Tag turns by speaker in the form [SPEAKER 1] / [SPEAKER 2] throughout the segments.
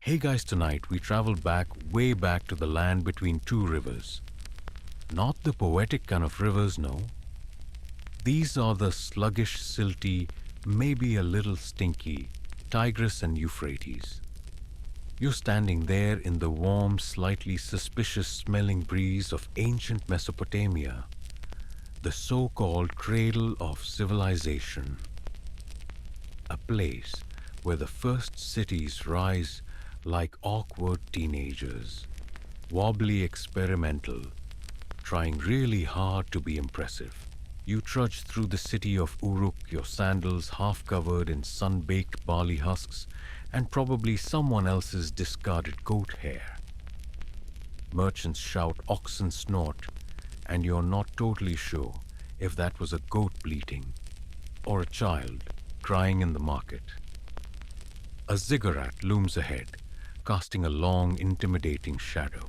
[SPEAKER 1] Hey guys, tonight we travel back, way back to the land between two rivers. Not the poetic kind of rivers, no. These are the sluggish, silty, maybe a little stinky Tigris and Euphrates. You're standing there in the warm, slightly suspicious smelling breeze of ancient Mesopotamia, the so-called cradle of civilization. A place where the first cities rise like awkward teenagers, wobbly experimental, trying really hard to be impressive. You trudge through the city of Uruk, your sandals half covered in sun-baked barley husks and probably someone else's discarded goat hair. Merchants shout, oxen snort, and you're not totally sure if that was a goat bleating or a child crying in the market. A ziggurat looms ahead, casting a long, intimidating shadow.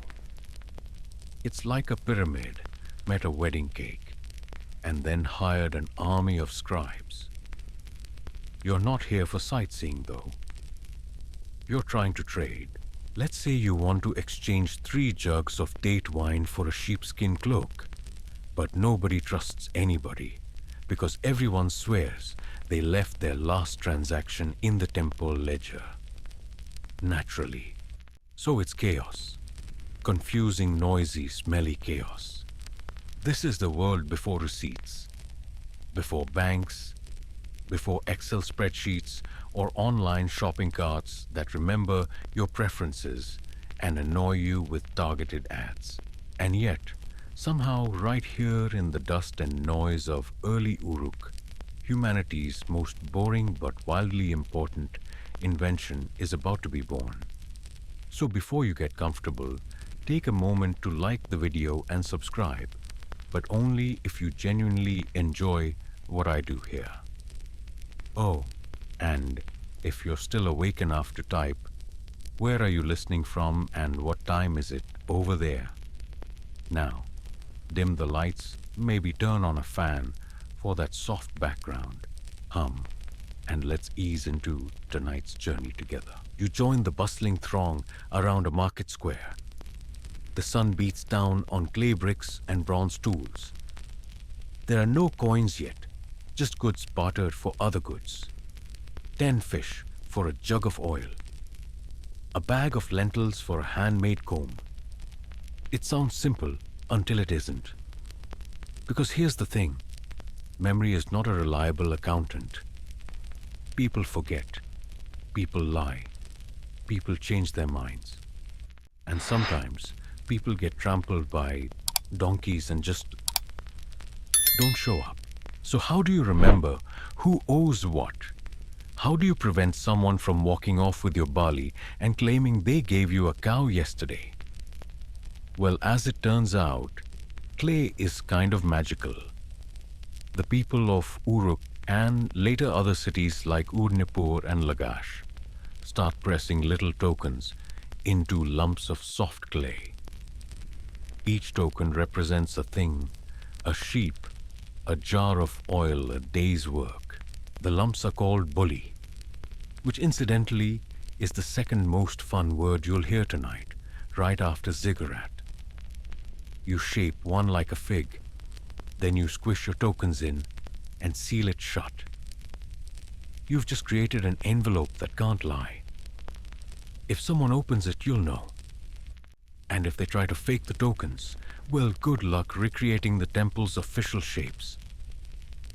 [SPEAKER 1] It's like a pyramid met a wedding cake and then hired an army of scribes. You're not here for sightseeing, though. You're trying to trade. Let's say you want to exchange 3 jugs of date wine for a sheepskin cloak. But nobody trusts anybody because everyone swears they left their last transaction in the temple ledger. Naturally. So it's chaos. Confusing, noisy, smelly chaos. This is the world before receipts, before banks, before Excel spreadsheets or online shopping carts that remember your preferences and annoy you with targeted ads. And yet, somehow right here in the dust and noise of early Uruk, humanity's most boring but wildly important invention is about to be born. So before you get comfortable, take a moment to like the video and subscribe, but only if you genuinely enjoy what I do here. Oh, and if you're still awake enough to type, where are you listening from and what time is it over there? Now, dim the lights, maybe turn on a fan for that soft background hum, and let's ease into tonight's journey together. You join the bustling throng around a market square. The sun beats down on clay bricks and bronze tools. There are no coins yet, just goods bartered for other goods. 10 fish for a jug of oil. A bag of lentils for a handmade comb. It sounds simple until it isn't. Because here's the thing, memory is not a reliable accountant. People forget, people lie, people change their minds. And sometimes people get trampled by donkeys and just don't show up. So how do you remember who owes what? How do you prevent someone from walking off with your barley and claiming they gave you a cow yesterday? Well, as it turns out, clay is kind of magical. The people of Uruk and later other cities like Ur-Nippur and Lagash start pressing little tokens into lumps of soft clay. Each token represents a thing, a sheep, a jar of oil, a day's work. The lumps are called bully, which incidentally is the second most fun word you'll hear tonight, right after ziggurat. You shape one like a fig, then you squish your tokens in and seal it shut. You've just created an envelope that can't lie. If someone opens it, you'll know. And if they try to fake the tokens, well, good luck recreating the temple's official shapes.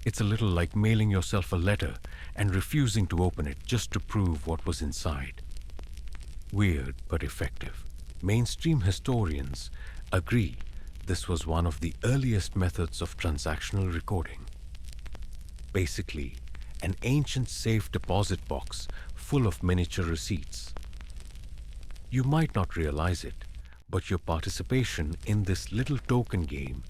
[SPEAKER 1] It's a little like mailing yourself a letter and refusing to open it just to prove what was inside. Weird but effective. Mainstream historians agree this was one of the earliest methods of transactional recording. Basically, an ancient safe deposit box full of miniature receipts. You might not realize it, but your participation in this little token game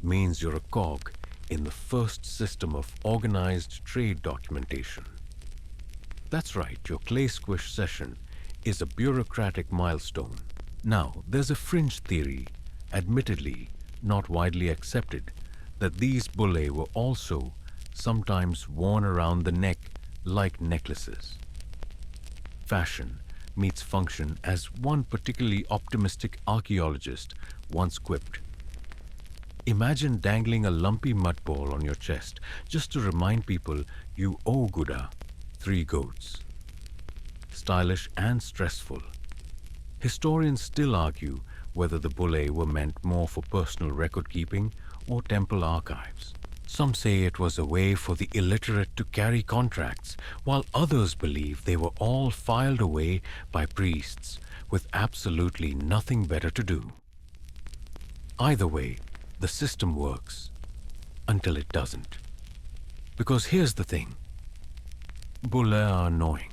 [SPEAKER 1] means you're a cog in the first system of organized trade documentation. That's right, your clay squish session is a bureaucratic milestone. Now, there's a fringe theory, admittedly not widely accepted, that these bullae were also sometimes worn around the neck like necklaces. Fashion meets function, as one particularly optimistic archaeologist once quipped. Imagine dangling a lumpy mud ball on your chest just to remind people you owe Buddha 3 goats. Stylish and stressful. Historians still argue whether the bullae were meant more for personal record keeping or temple archives. Some say it was a way for the illiterate to carry contracts, while others believe they were all filed away by priests with absolutely nothing better to do. Either way, the system works until it doesn't. Because here's the thing. Bullae are annoying.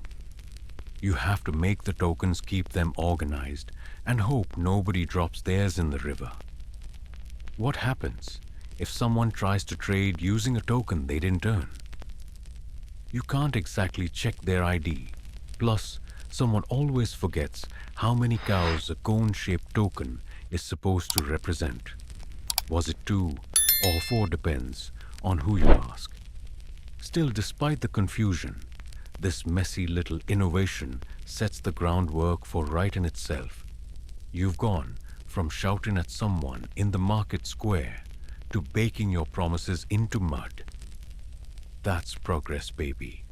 [SPEAKER 1] You have to make the tokens keep them organized and hope nobody drops theirs in the river. What happens if someone tries to trade using a token they didn't earn? You can't exactly check their ID. Plus, someone always forgets how many cows a cone-shaped token is supposed to represent. Was it 2 or 4 depends on who you ask. Still, despite the confusion, this messy little innovation sets the groundwork for right in itself. You've gone from shouting at someone in the market square to baking your promises into mud. That's progress, baby.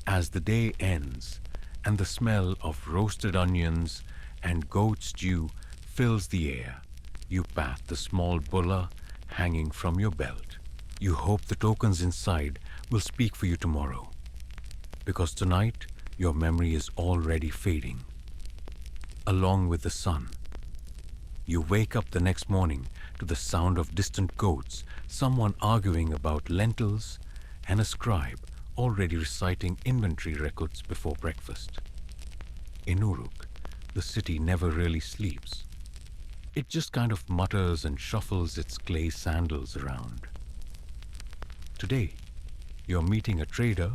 [SPEAKER 1] As the day ends and the smell of roasted onions and goat stew fills the air, you pat the small bulla hanging from your belt. You hope the tokens inside will speak for you tomorrow. Because tonight, your memory is already fading, along with the sun. You wake up the next morning to the sound of distant goats, someone arguing about lentils, and a scribe already reciting inventory records before breakfast. In Uruk, the city never really sleeps. It just kind of mutters and shuffles its clay sandals around. Today, you're meeting a trader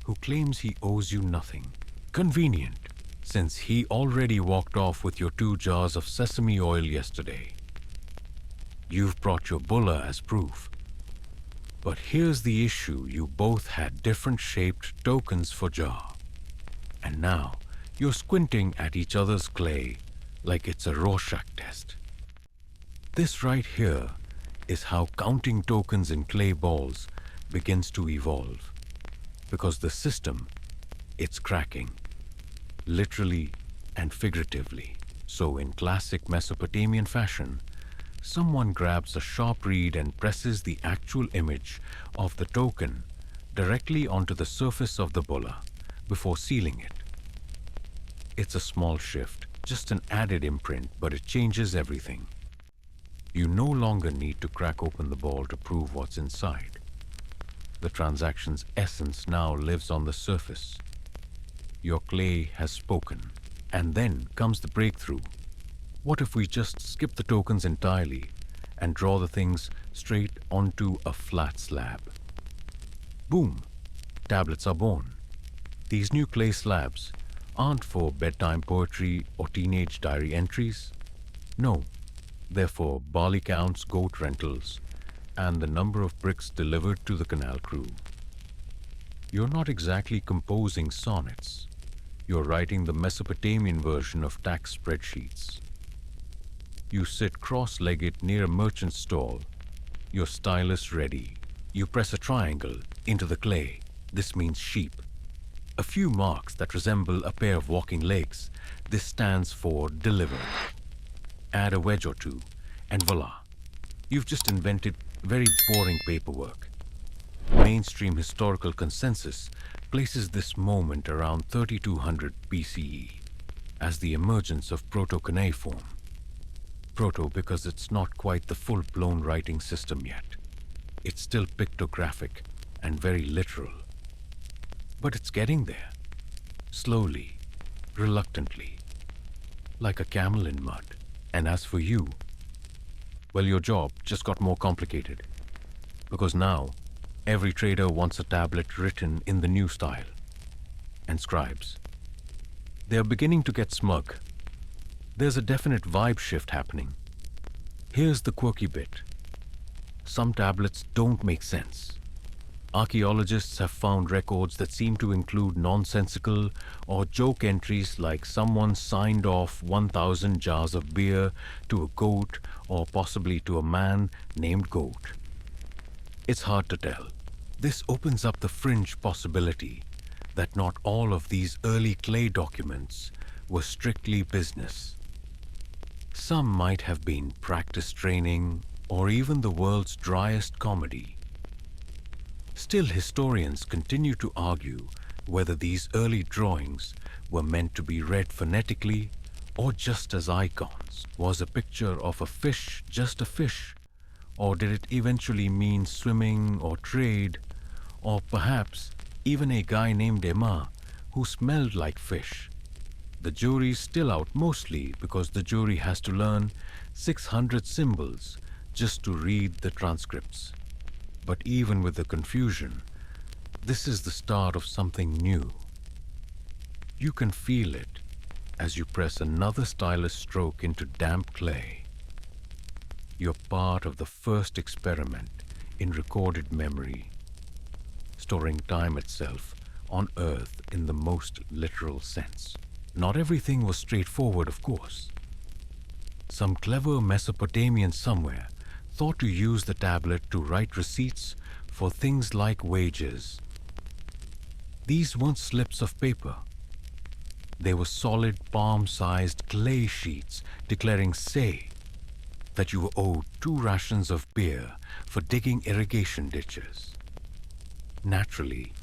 [SPEAKER 1] who claims he owes you nothing. Convenient, since he already walked off with your 2 jars of sesame oil yesterday. You've brought your bulla as proof. But here's the issue: you both had different shaped tokens for jar. And now you're squinting at each other's clay like it's a Rorschach test. This right here is how counting tokens in clay balls begins to evolve. Because the system, it's cracking. Literally and figuratively. So in classic Mesopotamian fashion, someone grabs a sharp reed and presses the actual image of the token directly onto the surface of the bulla before sealing it. It's a small shift, just an added imprint, but it changes everything. You no longer need to crack open the ball to prove what's inside. The transaction's essence now lives on the surface. Your clay has spoken. And then comes the breakthrough. What if we just skip the tokens entirely and draw the things straight onto a flat slab? Boom! Tablets are born. These new clay slabs aren't for bedtime poetry or teenage diary entries. No, they're for barley counts, goat rentals, and the number of bricks delivered to the canal crew. You're not exactly composing sonnets. You're writing the Mesopotamian version of tax spreadsheets. You sit cross-legged near a merchant stall, your stylus ready. You press a triangle into the clay. This means sheep. A few marks that resemble a pair of walking legs. This stands for delivered. Add a wedge or two, and voila. You've just invented very boring paperwork. Mainstream historical consensus places this moment around 3200 BCE as the emergence of proto-cuneiform. Proto because it's not quite the full-blown writing system yet. It's still pictographic and very literal. But it's getting there. Slowly, reluctantly, like a camel in mud. And as for you, well, your job just got more complicated. Because now, every trader wants a tablet written in the new style. And scribes. They are beginning to get smug. There's a definite vibe shift happening. Here's the quirky bit. Some tablets don't make sense. Archaeologists have found records that seem to include nonsensical or joke entries like someone signed off 1,000 jars of beer to a goat or possibly to a man named Goat. It's hard to tell. This opens up the fringe possibility that not all of these early clay documents were strictly business. Some might have been practice training or even the world's driest comedy. Still, historians continue to argue whether these early drawings were meant to be read phonetically or just as icons. Was a picture of a fish just a fish? Or did it eventually mean swimming or trade? Or perhaps even a guy named Emma who smelled like fish? The jury's still out, mostly because the jury has to learn 600 symbols just to read the transcripts. But even with the confusion, this is the start of something new. You can feel it as you press another stylus stroke into damp clay. You're part of the first experiment in recorded memory, storing time itself on Earth in the most literal sense. Not everything was straightforward, of course. Some clever Mesopotamian somewhere thought to use the tablet to write receipts for things like wages. These weren't slips of paper. They were solid palm-sized clay sheets declaring, say, that you were owed 2 rations of beer for digging irrigation ditches. Naturally,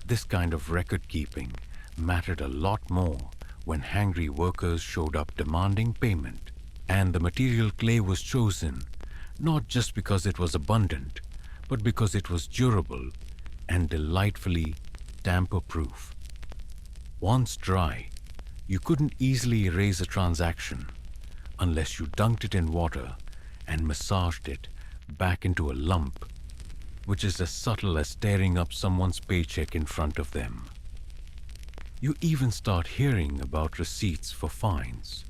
[SPEAKER 1] this kind of record-keeping mattered a lot more when hangry workers showed up demanding payment, and the material clay was chosen not just because it was abundant, but because it was durable and delightfully tamper-proof. Once dry, you couldn't easily erase a transaction unless you dunked it in water and massaged it back into a lump, which is as subtle as tearing up someone's paycheck in front of them. You even start hearing about receipts for fines.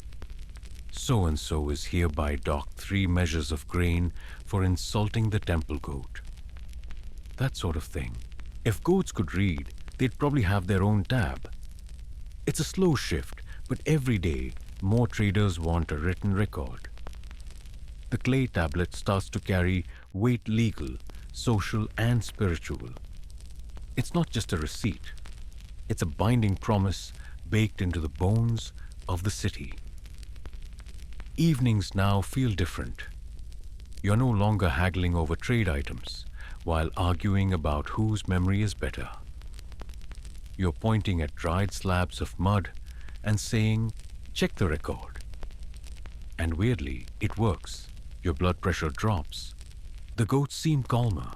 [SPEAKER 1] So-and-so is hereby docked 3 measures of grain for insulting the temple goat. That sort of thing. If goats could read, they'd probably have their own tab. It's a slow shift, but every day more traders want a written record. The clay tablet starts to carry weight, legal, social, and spiritual. It's not just a receipt. It's a binding promise baked into the bones of the city. Evenings now feel different. You're no longer haggling over trade items while arguing about whose memory is better. You're pointing at dried slabs of mud and saying, "Check the record." And weirdly, it works. Your blood pressure drops. The goats seem calmer,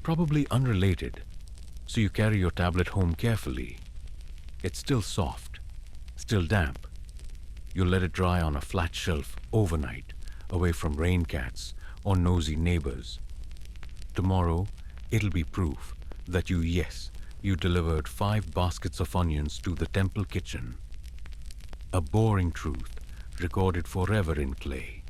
[SPEAKER 1] probably unrelated, so you carry your tablet home carefully. It's still soft, still damp. You let it dry on a flat shelf overnight, away from rain cats or nosy neighbors. Tomorrow, it'll be proof that you delivered 5 baskets of onions to the temple kitchen. A boring truth recorded forever in clay.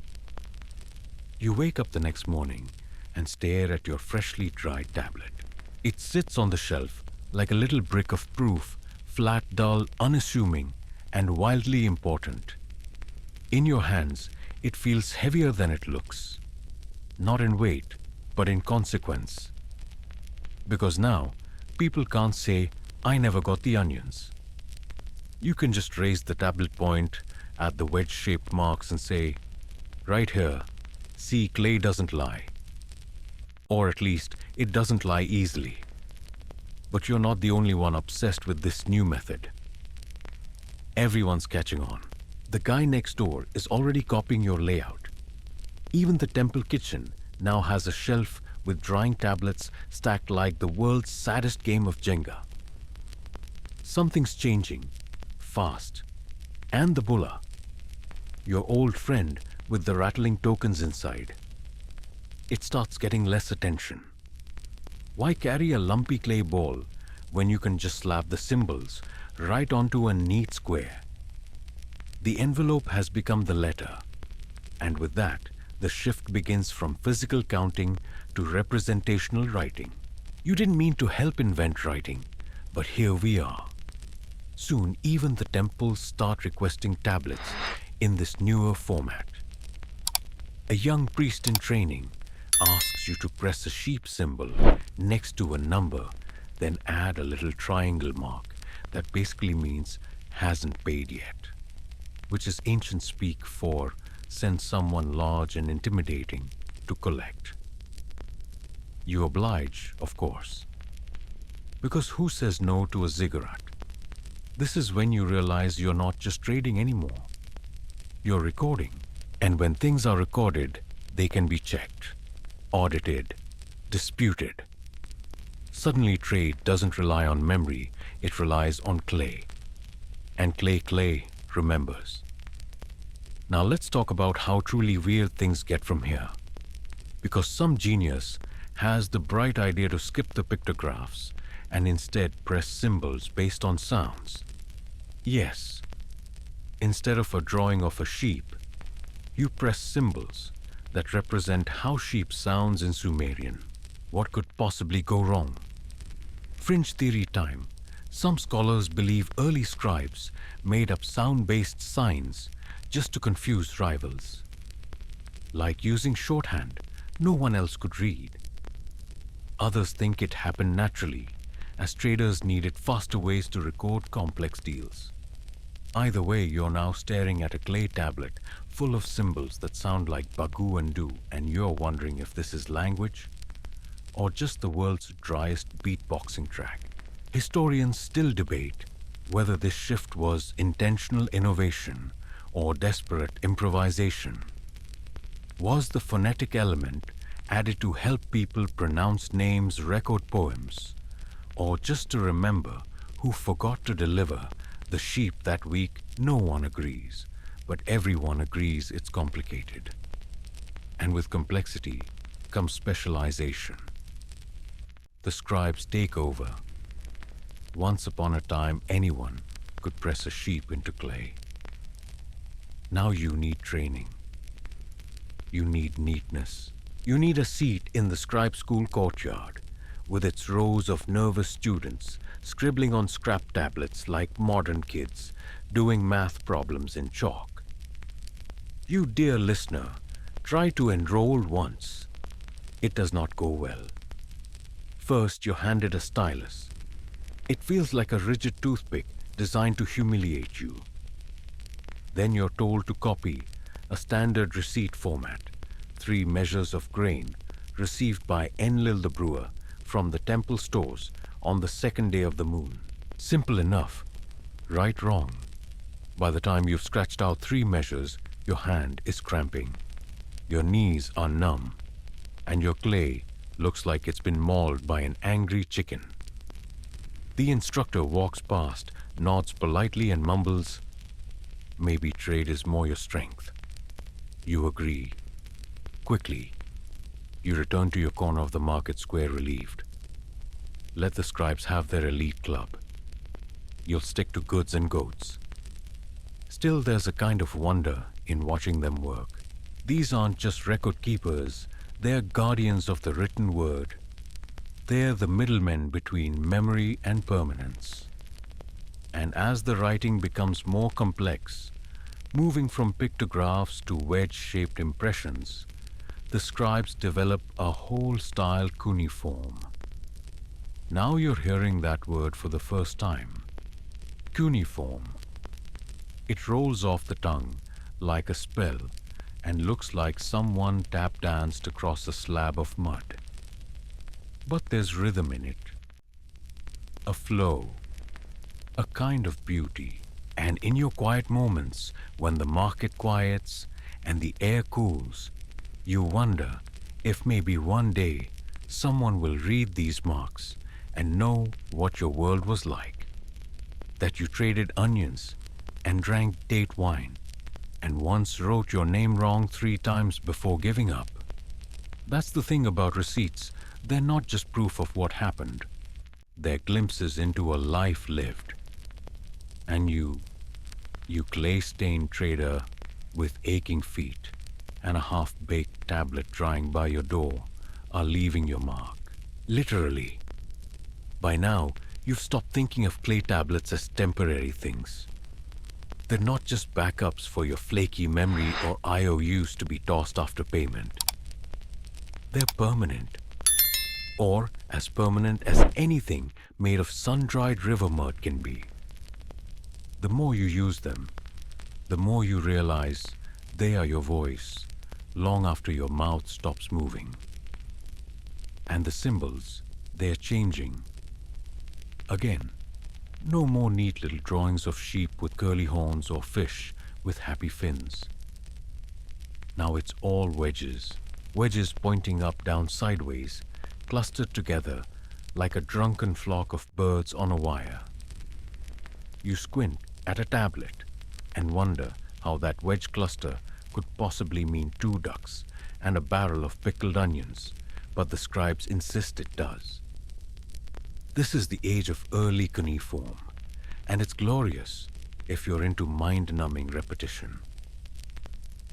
[SPEAKER 1] You wake up the next morning and stare at your freshly dried tablet. It sits on the shelf like a little brick of proof, flat, dull, unassuming, and wildly important. In your hands, it feels heavier than it looks. Not in weight, but in consequence. Because now, people can't say, "I never got the onions." You can just raise the tablet point at the wedge-shaped marks and say, "Right here, see, clay doesn't lie." Or at least, it doesn't lie easily. But you're not the only one obsessed with this new method. Everyone's catching on. The guy next door is already copying your layout. Even the temple kitchen now has a shelf with drying tablets stacked like the world's saddest game of Jenga. Something's changing, fast. And the bulla, your old friend with the rattling tokens inside. It starts getting less attention. Why carry a lumpy clay ball when you can just slap the symbols right onto a neat square? The envelope has become the letter, and with that, the shift begins from physical counting to representational writing. You didn't mean to help invent writing, but here we are. Soon, even the temples start requesting tablets in this newer format. A young priest in training asks you to press a sheep symbol next to a number, then add a little triangle mark that basically means hasn't paid yet, which is ancient speak for send someone large and intimidating to collect. You oblige, of course, because who says no to a ziggurat? This is when you realize you're not just trading anymore. You're recording. And when things are recorded, they can be checked, audited, disputed. Suddenly trade doesn't rely on memory, it relies on clay. And clay remembers. Now let's talk about how truly weird things get from here. Because some genius has the bright idea to skip the pictographs and instead press symbols based on sounds. Yes, instead of a drawing of a sheep, you press symbols that represent how sheep sounds in Sumerian. What could possibly go wrong? Fringe theory time. Some scholars believe early scribes made up sound-based signs just to confuse rivals. Like using shorthand no one else could read. Others think it happened naturally, as traders needed faster ways to record complex deals. Either way, you're now staring at a clay tablet full of symbols that sound like bagoo and do, and you're wondering if this is language or just the world's driest beatboxing track. Historians still debate whether this shift was intentional innovation or desperate improvisation. Was the phonetic element added to help people pronounce names, record poems, or just to remember who forgot to deliver the sheep that week? No one agrees, but everyone agrees it's complicated. And with complexity comes specialization. The scribes take over. Once upon a time, anyone could press a sheep into clay. Now you need training. You need neatness. You need a seat in the scribe school courtyard with its rows of nervous students scribbling on scrap tablets like modern kids doing math problems in chalk. You, dear listener, try to enroll once. It does not go well. First, you're handed a stylus. It feels like a rigid toothpick designed to humiliate you. Then you're told to copy a standard receipt format, 3 measures of grain received by Enlil the brewer from the temple stores on the 2nd day of the moon. Simple enough, right? Wrong. By the time you've scratched out 3 measures, your hand is cramping. Your knees are numb, and your clay looks like it's been mauled by an angry chicken. The instructor walks past, nods politely and mumbles, "Maybe trade is more your strength." You agree. Quickly, you return to your corner of the market square relieved. Let the scribes have their elite club. You'll stick to goods and goats. Still, there's a kind of wonder in watching them work. These aren't just record keepers, they're guardians of the written word. They're the middlemen between memory and permanence. And as the writing becomes more complex, moving from pictographs to wedge-shaped impressions, the scribes develop a whole style cuneiform. Now you're hearing that word for the first time. Cuneiform. It rolls off the tongue like a spell and looks like someone tap danced across a slab of mud. But there's rhythm in it, a flow, a kind of beauty. And in your quiet moments, when the market quiets and the air cools, you wonder if maybe one day someone will read these marks and know what your world was like. That you traded onions and drank date wine and once wrote your name wrong 3 times before giving up. That's the thing about receipts. They're not just proof of what happened. They're glimpses into a life lived. And you clay-stained trader with aching feet and a half-baked tablet drying by your door, are leaving your mark. Literally, By now, you've stopped thinking of clay tablets as temporary things. They're not just backups for your flaky memory or IOUs to be tossed after payment. They're permanent, or as permanent as anything made of sun-dried river mud can be. The more you use them, the more you realize they are your voice long after your mouth stops moving. And the symbols, they're changing. Again, no more neat little drawings of sheep with curly horns or fish with happy fins. Now it's all wedges, wedges pointing up, down, sideways, clustered together like a drunken flock of birds on a wire. You squint at a tablet and wonder how that wedge cluster could possibly mean 2 ducks and a barrel of pickled onions, but the scribes insist it does. This is the age of early cuneiform, and it's glorious if you're into mind-numbing repetition.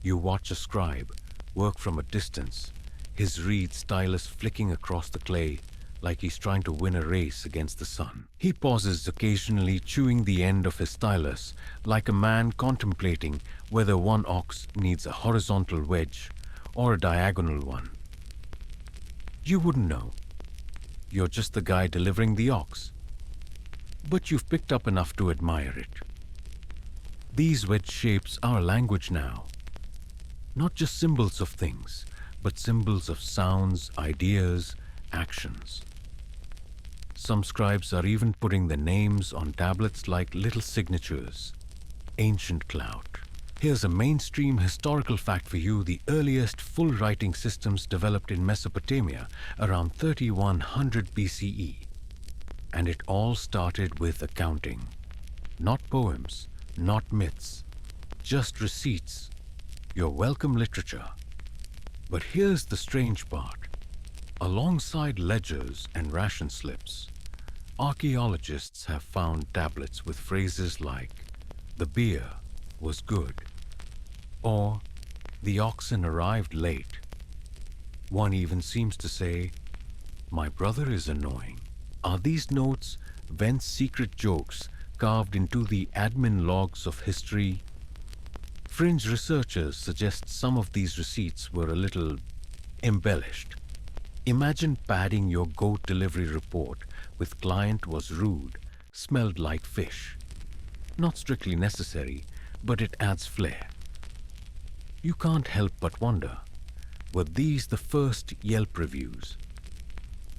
[SPEAKER 1] You watch a scribe work from a distance, his reed stylus flicking across the clay like he's trying to win a race against the sun. He pauses occasionally, chewing the end of his stylus like a man contemplating whether one ox needs a horizontal wedge or a diagonal one. You wouldn't know. You're just the guy delivering the ox. But you've picked up enough to admire it. These wedge shapes are language now. Not just symbols of things, but symbols of sounds, ideas, actions. Some scribes are even putting their names on tablets like little signatures. Ancient clout. Here's a mainstream historical fact for you: the earliest full writing systems developed in Mesopotamia around 3100 BCE. And it all started with accounting. Not poems, not myths, just receipts. Your welcome literature. But here's the strange part. Alongside ledgers and ration slips, archaeologists have found tablets with phrases like, "The beer was good," or "The oxen arrived late." One even seems to say, "My brother is annoying." Are these notes Vent's secret jokes carved into the admin logs of history? Fringe researchers suggest some of these receipts were a little embellished. Imagine padding your goat delivery report with "client was rude, smelled like fish." Not strictly necessary, but it adds flair. You can't help but wonder, were these the first Yelp reviews?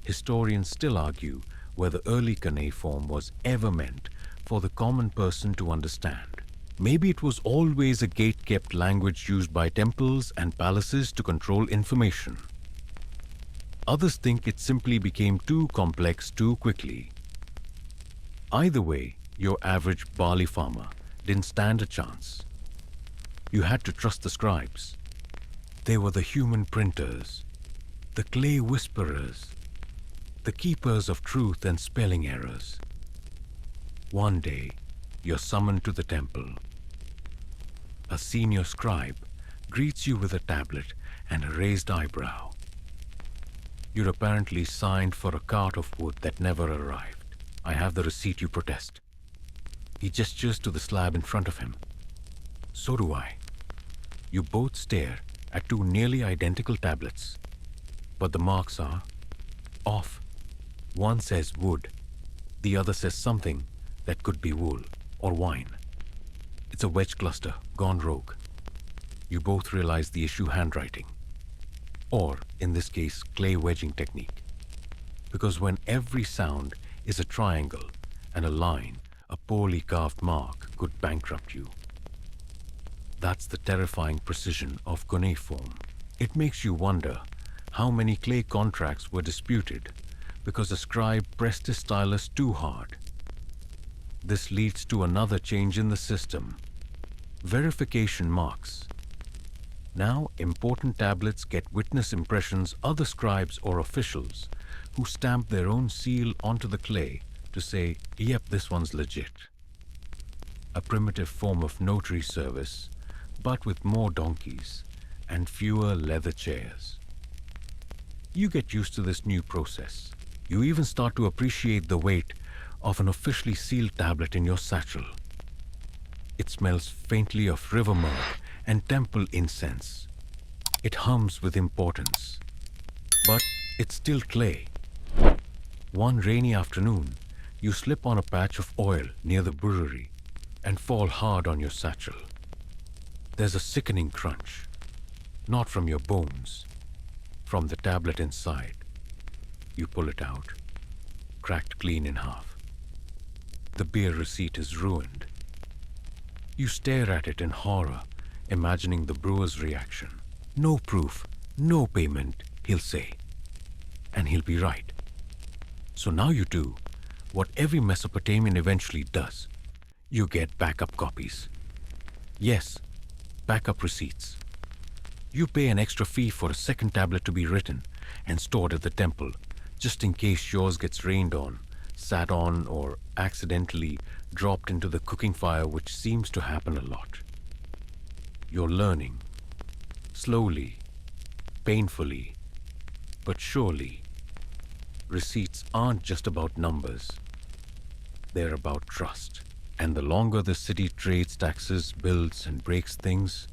[SPEAKER 1] Historians still argue whether early cuneiform was ever meant for the common person to understand. Maybe it was always a gate-kept language used by temples and palaces to control information. Others think it simply became too complex too quickly. Either way, your average barley farmer didn't stand a chance. You had to trust the scribes. They were the human printers, the clay whisperers, the keepers of truth and spelling errors. One day, you're summoned to the temple. A senior scribe greets you with a tablet and a raised eyebrow. You're apparently signed for a cart of wood that never arrived. "I have the receipt you protest." He gestures to the slab in front of him. "So do I." You both stare at 2 nearly identical tablets, but the marks are off. One says wood, the other says something that could be wool or wine. It's a wedge cluster gone rogue. You both realize the issue: handwriting. Or, in this case, clay wedging technique. Because when every sound is a triangle and a line, a poorly carved mark could bankrupt you. That's the terrifying precision of cuneiform. It makes you wonder how many clay contracts were disputed because a scribe pressed his stylus too hard. This leads to another change in the system: verification marks. Now, important tablets get witness impressions, other scribes or officials who stamp their own seal onto the clay to say, "Yep, this one's legit." A primitive form of notary service, but with more donkeys and fewer leather chairs. You get used to this new process. You even start to appreciate the weight of an officially sealed tablet in your satchel. It smells faintly of river mud and temple incense. It hums with importance. But it's still clay. One rainy afternoon, you slip on a patch of oil near the brewery and fall hard on your satchel. There's a sickening crunch, not from your bones, from the tablet inside. You pull it out, cracked clean in half. The beer receipt is ruined. You stare at it in horror, imagining the brewer's reaction. No proof, no payment, he'll say. And he'll be right. So now you do what every Mesopotamian eventually does. You get backup copies. Yes, backup receipts. You pay an extra fee for a second tablet to be written and stored at the temple, just in case yours gets rained on, sat on, or accidentally dropped into the cooking fire, which seems to happen a lot. You're learning. Slowly, painfully, but surely. Receipts aren't just about numbers. They're about trust. And the longer the city trades, taxes, builds, and breaks things,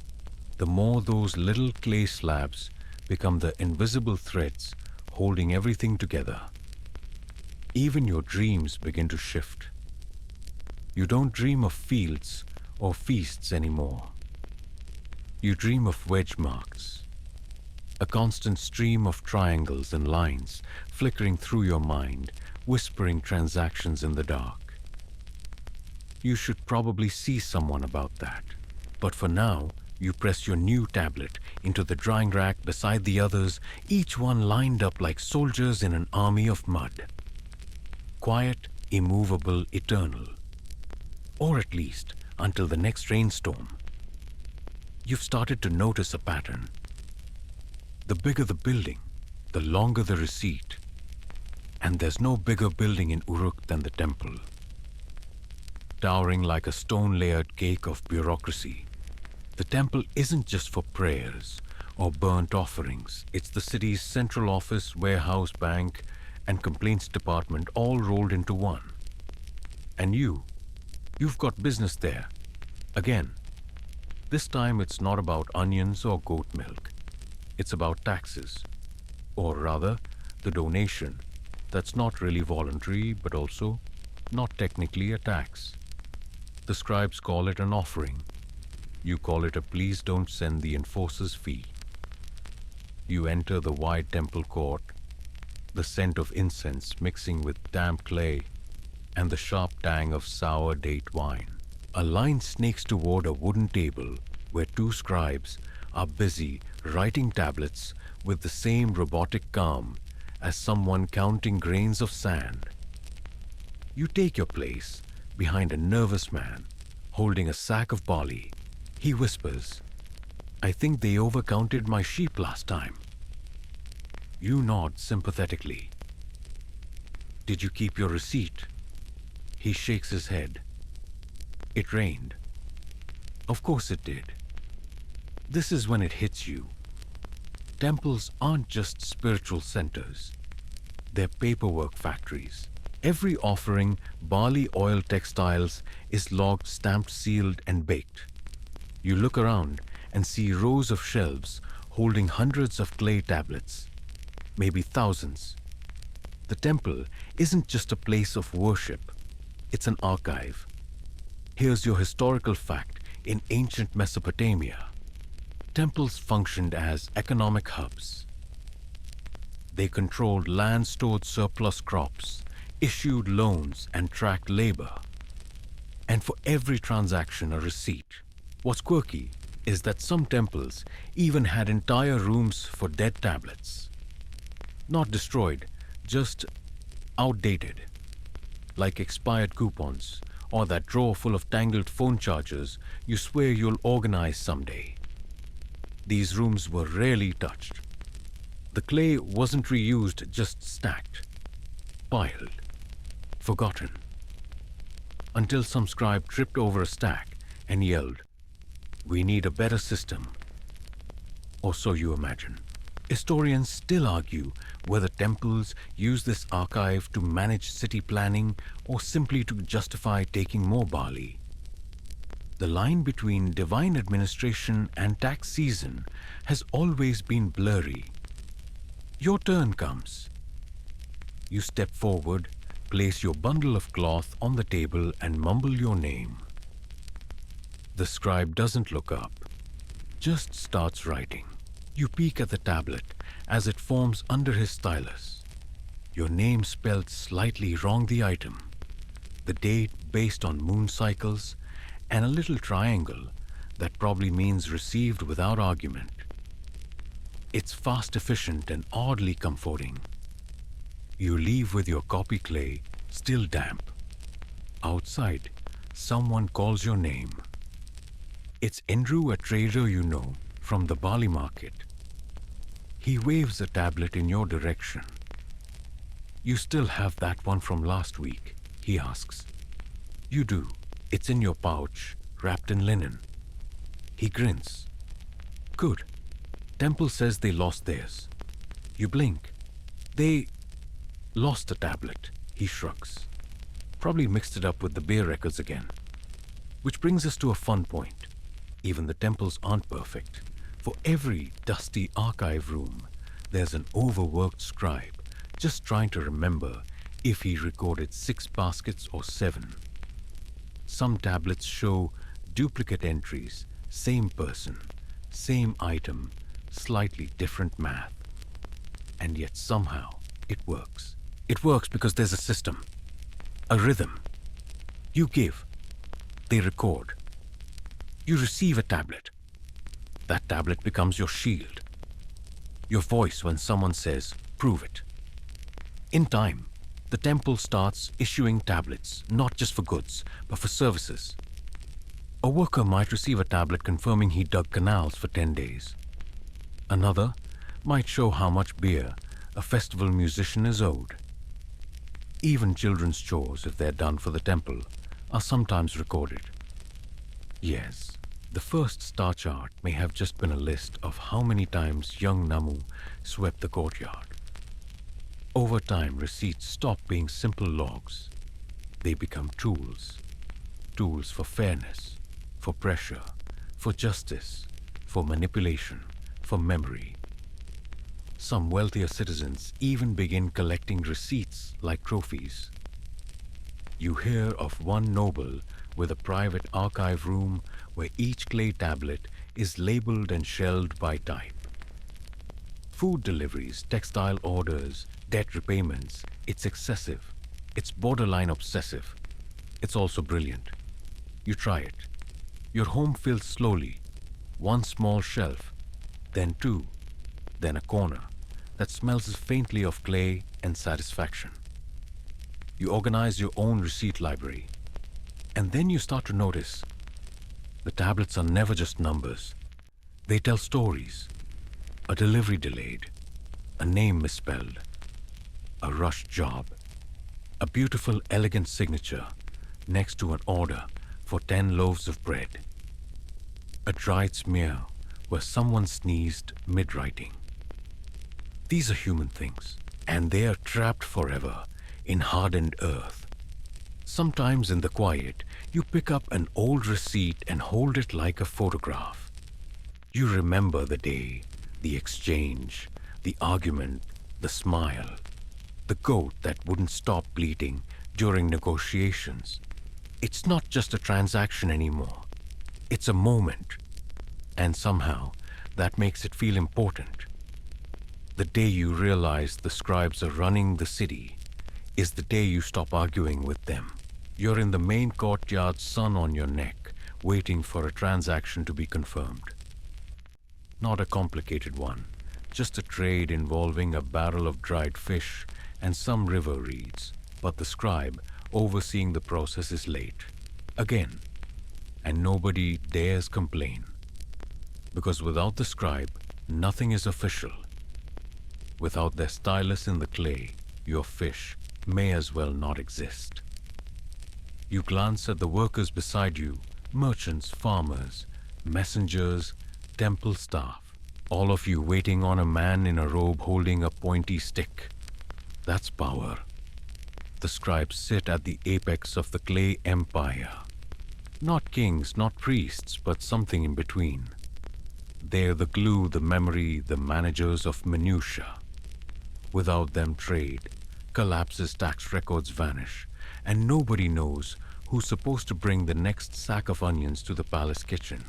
[SPEAKER 1] the more those little clay slabs become the invisible threads holding everything together. Even your dreams begin to shift. You don't dream of fields or feasts anymore. You dream of wedge marks, a constant stream of triangles and lines flickering through your mind, whispering transactions in the dark. You should probably see someone about that. But for now, you press your new tablet into the drying rack beside the others, each one lined up like soldiers in an army of mud. Quiet, immovable, eternal. Or at least until the next rainstorm. You've started to notice a pattern. The bigger the building, the longer the receipt. And there's no bigger building in Uruk than the temple. Towering like a stone-layered cake of bureaucracy. The temple isn't just for prayers or burnt offerings. It's the city's central office, warehouse, bank, and complaints department all rolled into one. And you've got business there. Again, this time it's not about onions or goat milk. It's about taxes. Or rather, the donation. That's not really voluntary, but also not technically a tax. The scribes call it an offering. You call it a please don't send the enforcer's fee. You enter the wide temple court, the scent of incense mixing with damp clay and the sharp tang of sour date wine. A line snakes toward a wooden table where two scribes are busy writing tablets with the same robotic calm as someone counting grains of sand. You take your place behind a nervous man holding a sack of barley. He whispers, "I think they overcounted my sheep last time." You nod sympathetically. "Did you keep your receipt?" He shakes his head. "It rained." Of course it did. This is when it hits you. Temples aren't just spiritual centers. They're paperwork factories. Every offering, barley oil textiles, is logged, stamped, sealed, and baked. You look around and see rows of shelves holding hundreds of clay tablets, maybe thousands. The temple isn't just a place of worship, it's an archive. Here's your historical fact in ancient Mesopotamia. Temples functioned as economic hubs. They controlled land, stored surplus crops, issued loans, and tracked labor. And for every transaction, a receipt. What's quirky is that some temples even had entire rooms for dead tablets. Not destroyed, just outdated. Like expired coupons, or that drawer full of tangled phone chargers you swear you'll organize someday. These rooms were rarely touched. The clay wasn't reused, just stacked, piled, forgotten. Until some scribe tripped over a stack and yelled, "We need a better system." Or so you imagine. Historians still argue whether temples use this archive to manage city planning or simply to justify taking more barley. The line between divine administration and tax season has always been blurry. Your turn comes. You step forward, place your bundle of cloth on the table and mumble your name. The scribe doesn't look up, just starts writing. You peek at the tablet as it forms under his stylus. Your name spelled slightly wrong the item, the date based on moon cycles, and a little triangle that probably means received without argument. It's fast, efficient, and oddly comforting. You leave with your copy clay still damp. Outside, someone calls your name. It's Andrew, a trader you know from the barley market. He waves a tablet in your direction. "You still have that one from last week?" he asks. You do. It's in your pouch, wrapped in linen. He grins. "Good. Temple says they lost theirs." You blink. "They lost the tablet," he shrugs. "Probably mixed it up with the beer records again." Which brings us to a fun point. Even the temples aren't perfect. For every dusty archive room, there's an overworked scribe just trying to remember if he recorded 6 baskets or 7. Some tablets show duplicate entries, same person, same item, slightly different math. And yet somehow it works. It works because there's a system, a rhythm. You give, they record. You receive a tablet. That tablet becomes your shield, your voice when someone says, "Prove it." In time, the temple starts issuing tablets, not just for goods, but for services. A worker might receive a tablet confirming he dug canals for 10 days. Another might show how much beer a festival musician is owed. Even children's chores, if they're done for the temple, are sometimes recorded. Yes, the first star chart may have just been a list of how many times young Namu swept the courtyard. Over time, receipts stop being simple logs. They become tools. Tools for fairness, for pressure, for justice, for manipulation, for memory. Some wealthier citizens even begin collecting receipts like trophies. You hear of one noble with a private archive room where each clay tablet is labeled and shelved by type. Food deliveries, textile orders, debt repayments, it's excessive. It's borderline obsessive. It's also brilliant. You try it. Your home fills slowly. One small shelf, then 2, then a corner that smells faintly of clay and satisfaction. You organize your own receipt library. And then you start to notice the tablets are never just numbers. They tell stories. A delivery delayed, a name misspelled, a rushed job, a beautiful, elegant signature next to an order for 10 loaves of bread, a dried smear where someone sneezed mid-writing. These are human things, and they are trapped forever in hardened earth. Sometimes in the quiet, you pick up an old receipt and hold it like a photograph. You remember the day, the exchange, the argument, the smile, the goat that wouldn't stop bleating during negotiations. It's not just a transaction anymore. It's a moment. And somehow, that makes it feel important. The day you realize the scribes are running the city is the day you stop arguing with them. You're in the main courtyard, sun on your neck, waiting for a transaction to be confirmed. Not a complicated one, just a trade involving a barrel of dried fish and some river reeds. But the scribe overseeing the process is late. Again. And nobody dares complain. Because without the scribe, nothing is official. Without their stylus in the clay, your fish may as well not exist. You glance at the workers beside you, merchants, farmers, messengers, temple staff. All of you waiting on a man in a robe holding a pointy stick. That's power. The scribes sit at the apex of the clay empire. Not kings, not priests, but something in between. They're the glue, the memory, the managers of minutiae. Without them, trade collapses, tax records vanish, and nobody knows who's supposed to bring the next sack of onions to the palace kitchen.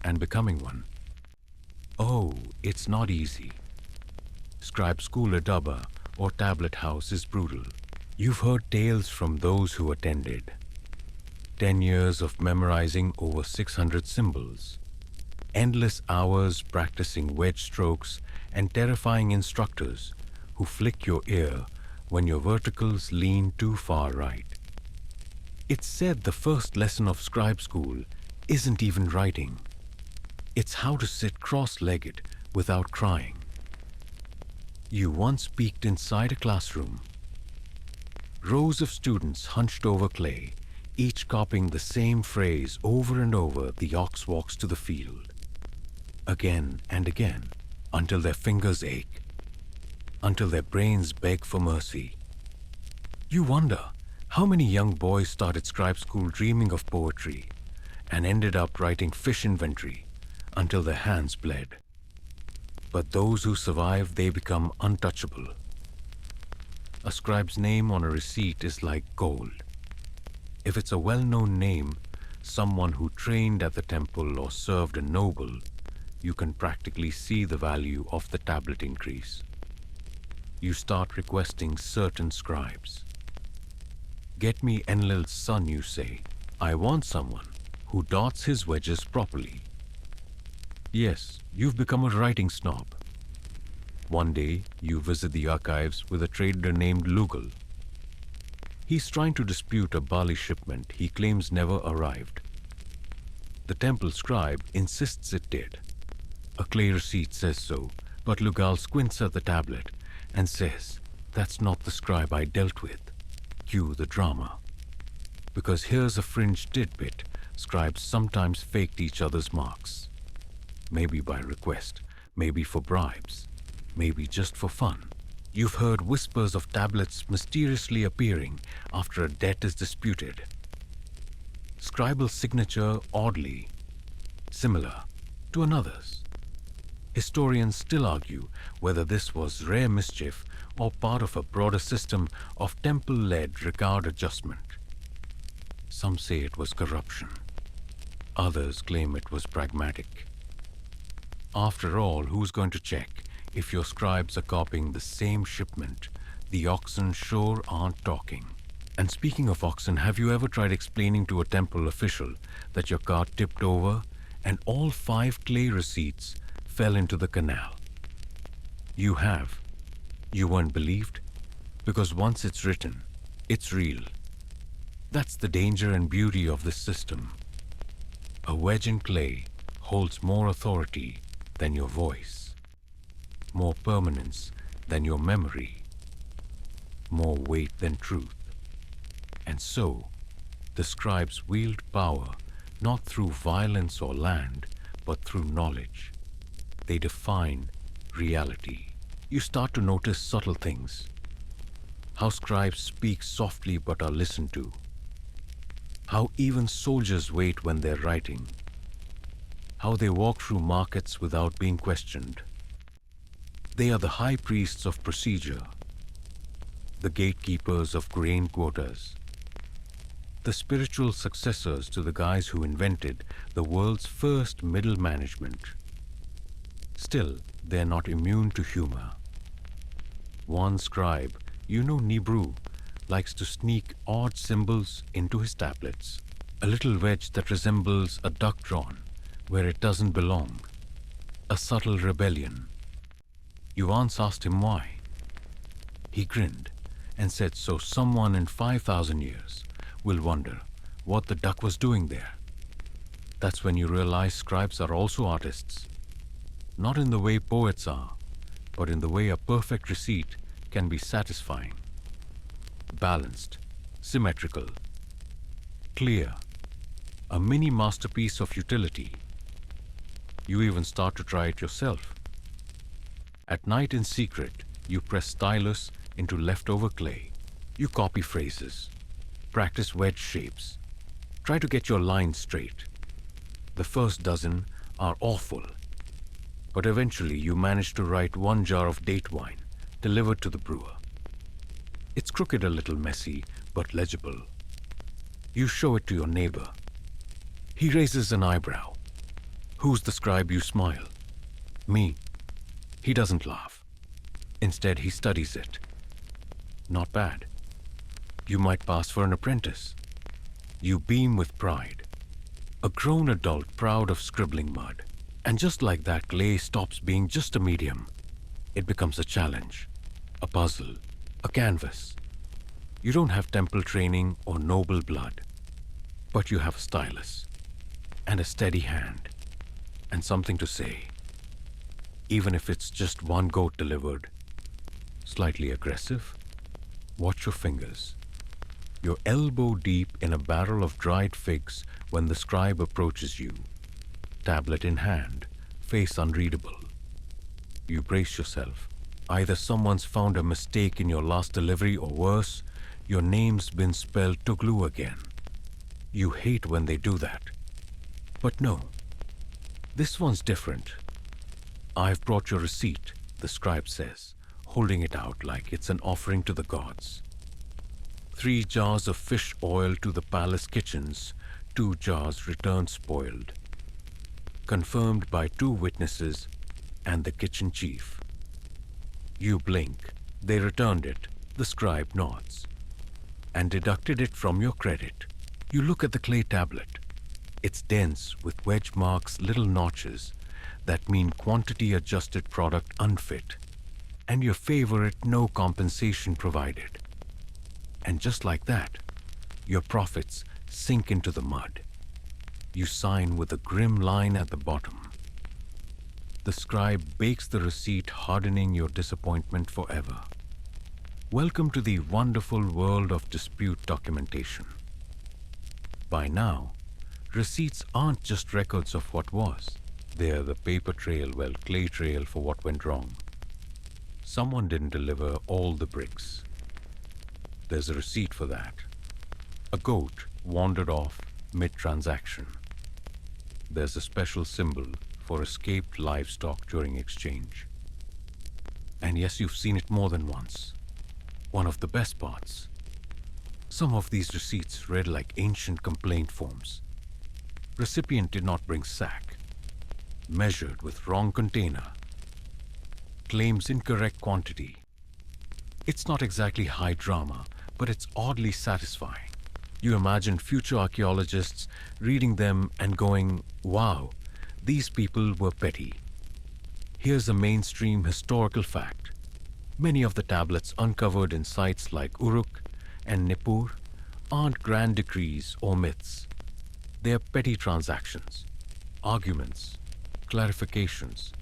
[SPEAKER 1] And becoming one. Oh, it's not easy. Scribe school Adaba or tablet house is brutal. You've heard tales from those who attended. 10 years of memorizing over 600 symbols. Endless hours practicing wedge strokes and terrifying instructors who flick your ear when your verticals lean too far right. It's said the first lesson of scribe school isn't even writing. It's how to sit cross-legged without crying. You once peeked inside a classroom. Rows of students hunched over clay, each copying the same phrase over and over. The ox walks to the field. Again and again, until their fingers ache, until their brains beg for mercy. You wonder how many young boys started scribe school dreaming of poetry and ended up writing fish inventory until their hands bled. But those who survive, they become untouchable. A scribe's name on a receipt is like gold. If it's a well-known name, someone who trained at the temple or served a noble, you can practically see the value of the tablet increase. You start requesting certain scribes. Get me Enlil's son, you say. I want someone who dots his wedges properly. Yes, you've become a writing snob. One day, you visit the archives with a trader named Lugal. He's trying to dispute a barley shipment he claims never arrived. The temple scribe insists it did. A clay receipt says so, but Lugal squints at the tablet and says, "That's not the scribe I dealt with." Cue the drama. Because here's a fringe tidbit, scribes sometimes faked each other's marks. Maybe by request, maybe for bribes, maybe just for fun. You've heard whispers of tablets mysteriously appearing after a debt is disputed. Scribal signature oddly similar to another's. Historians still argue whether this was rare mischief or part of a broader system of temple-led record adjustment. Some say it was corruption. Others claim it was pragmatic. After all, who's going to check if your scribes are copying the same shipment? The oxen sure aren't talking. And speaking of oxen, have you ever tried explaining to a temple official that your cart tipped over and all 5 clay receipts fell into the canal? You have. You weren't believed? Because once it's written, it's real. That's the danger and beauty of this system. A wedge in clay holds more authority than your voice, more permanence than your memory, more weight than truth. And so, the scribes wield power not through violence or land, but through knowledge. They define reality. You start to notice subtle things. How scribes speak softly but are listened to. How even soldiers wait when they're writing. How they walk through markets without being questioned. They are the high priests of procedure, the gatekeepers of grain quotas, the spiritual successors to the guys who invented the world's first middle management. Still, they're not immune to humor. One scribe, Nibru, likes to sneak odd symbols into his tablets. A little wedge that resembles a duck drawn where it doesn't belong. A subtle rebellion. You once asked him why. He grinned and said so someone in 5,000 years will wonder what the duck was doing there. That's when you realize scribes are also artists. Not in the way poets are, but in the way a perfect receipt can be satisfying. Balanced, symmetrical, clear, a mini masterpiece of utility. You even start to try it yourself. At night in secret, you press stylus into leftover clay. You copy phrases, practice wedge shapes, try to get your lines straight. The first dozen are awful, but eventually you manage to write 1 jar of date wine delivered to the brewer. It's crooked, a little messy, but legible. You show it to your neighbor. He raises an eyebrow. Who's the scribe? You smile. Me. He doesn't laugh. Instead, he studies it. Not bad. You might pass for an apprentice. You beam with pride. A grown adult proud of scribbling mud. And just like that, clay stops being just a medium. It becomes a challenge, a puzzle, a canvas. You don't have temple training or noble blood, but you have a stylus and a steady hand and something to say, even if it's just 1 goat delivered. Slightly aggressive. Watch your fingers. You're elbow deep in a barrel of dried figs when the scribe approaches you, tablet in hand, face unreadable. You brace yourself. Either someone's found a mistake in your last delivery, or worse, your name's been spelled to glue again. You hate when they do that. But no, this one's different. I've brought your receipt, the scribe says, holding it out like it's an offering to the gods. 3 jars of fish oil to the palace kitchens, 2 jars returned spoiled. Confirmed by 2 witnesses and the kitchen chief. You blink. They returned it. The scribe nods. And deducted it from your credit. You look at the clay tablet. It's dense with wedge marks, little notches that mean quantity adjusted product unfit. And your favorite, no compensation provided. And just like that, your profits sink into the mud. You sign with a grim line at the bottom. The scribe bakes the receipt, hardening your disappointment forever. Welcome to the wonderful world of dispute documentation. By now, receipts aren't just records of what was. They're the paper trail, well, clay trail for what went wrong. Someone didn't deliver all the bricks. There's a receipt for that. A goat wandered off mid-transaction. There's a special symbol for escaped livestock during exchange. And yes, you've seen it more than once. One of the best parts. Some of these receipts read like ancient complaint forms. Recipient did not bring sack. Measured with wrong container. Claims incorrect quantity. It's not exactly high drama, but it's oddly satisfying. You imagine future archaeologists reading them and going, wow, these people were petty. Here's a mainstream historical fact. Many of the tablets uncovered in sites like Uruk and Nippur aren't grand decrees or myths. They are petty transactions, arguments, clarifications,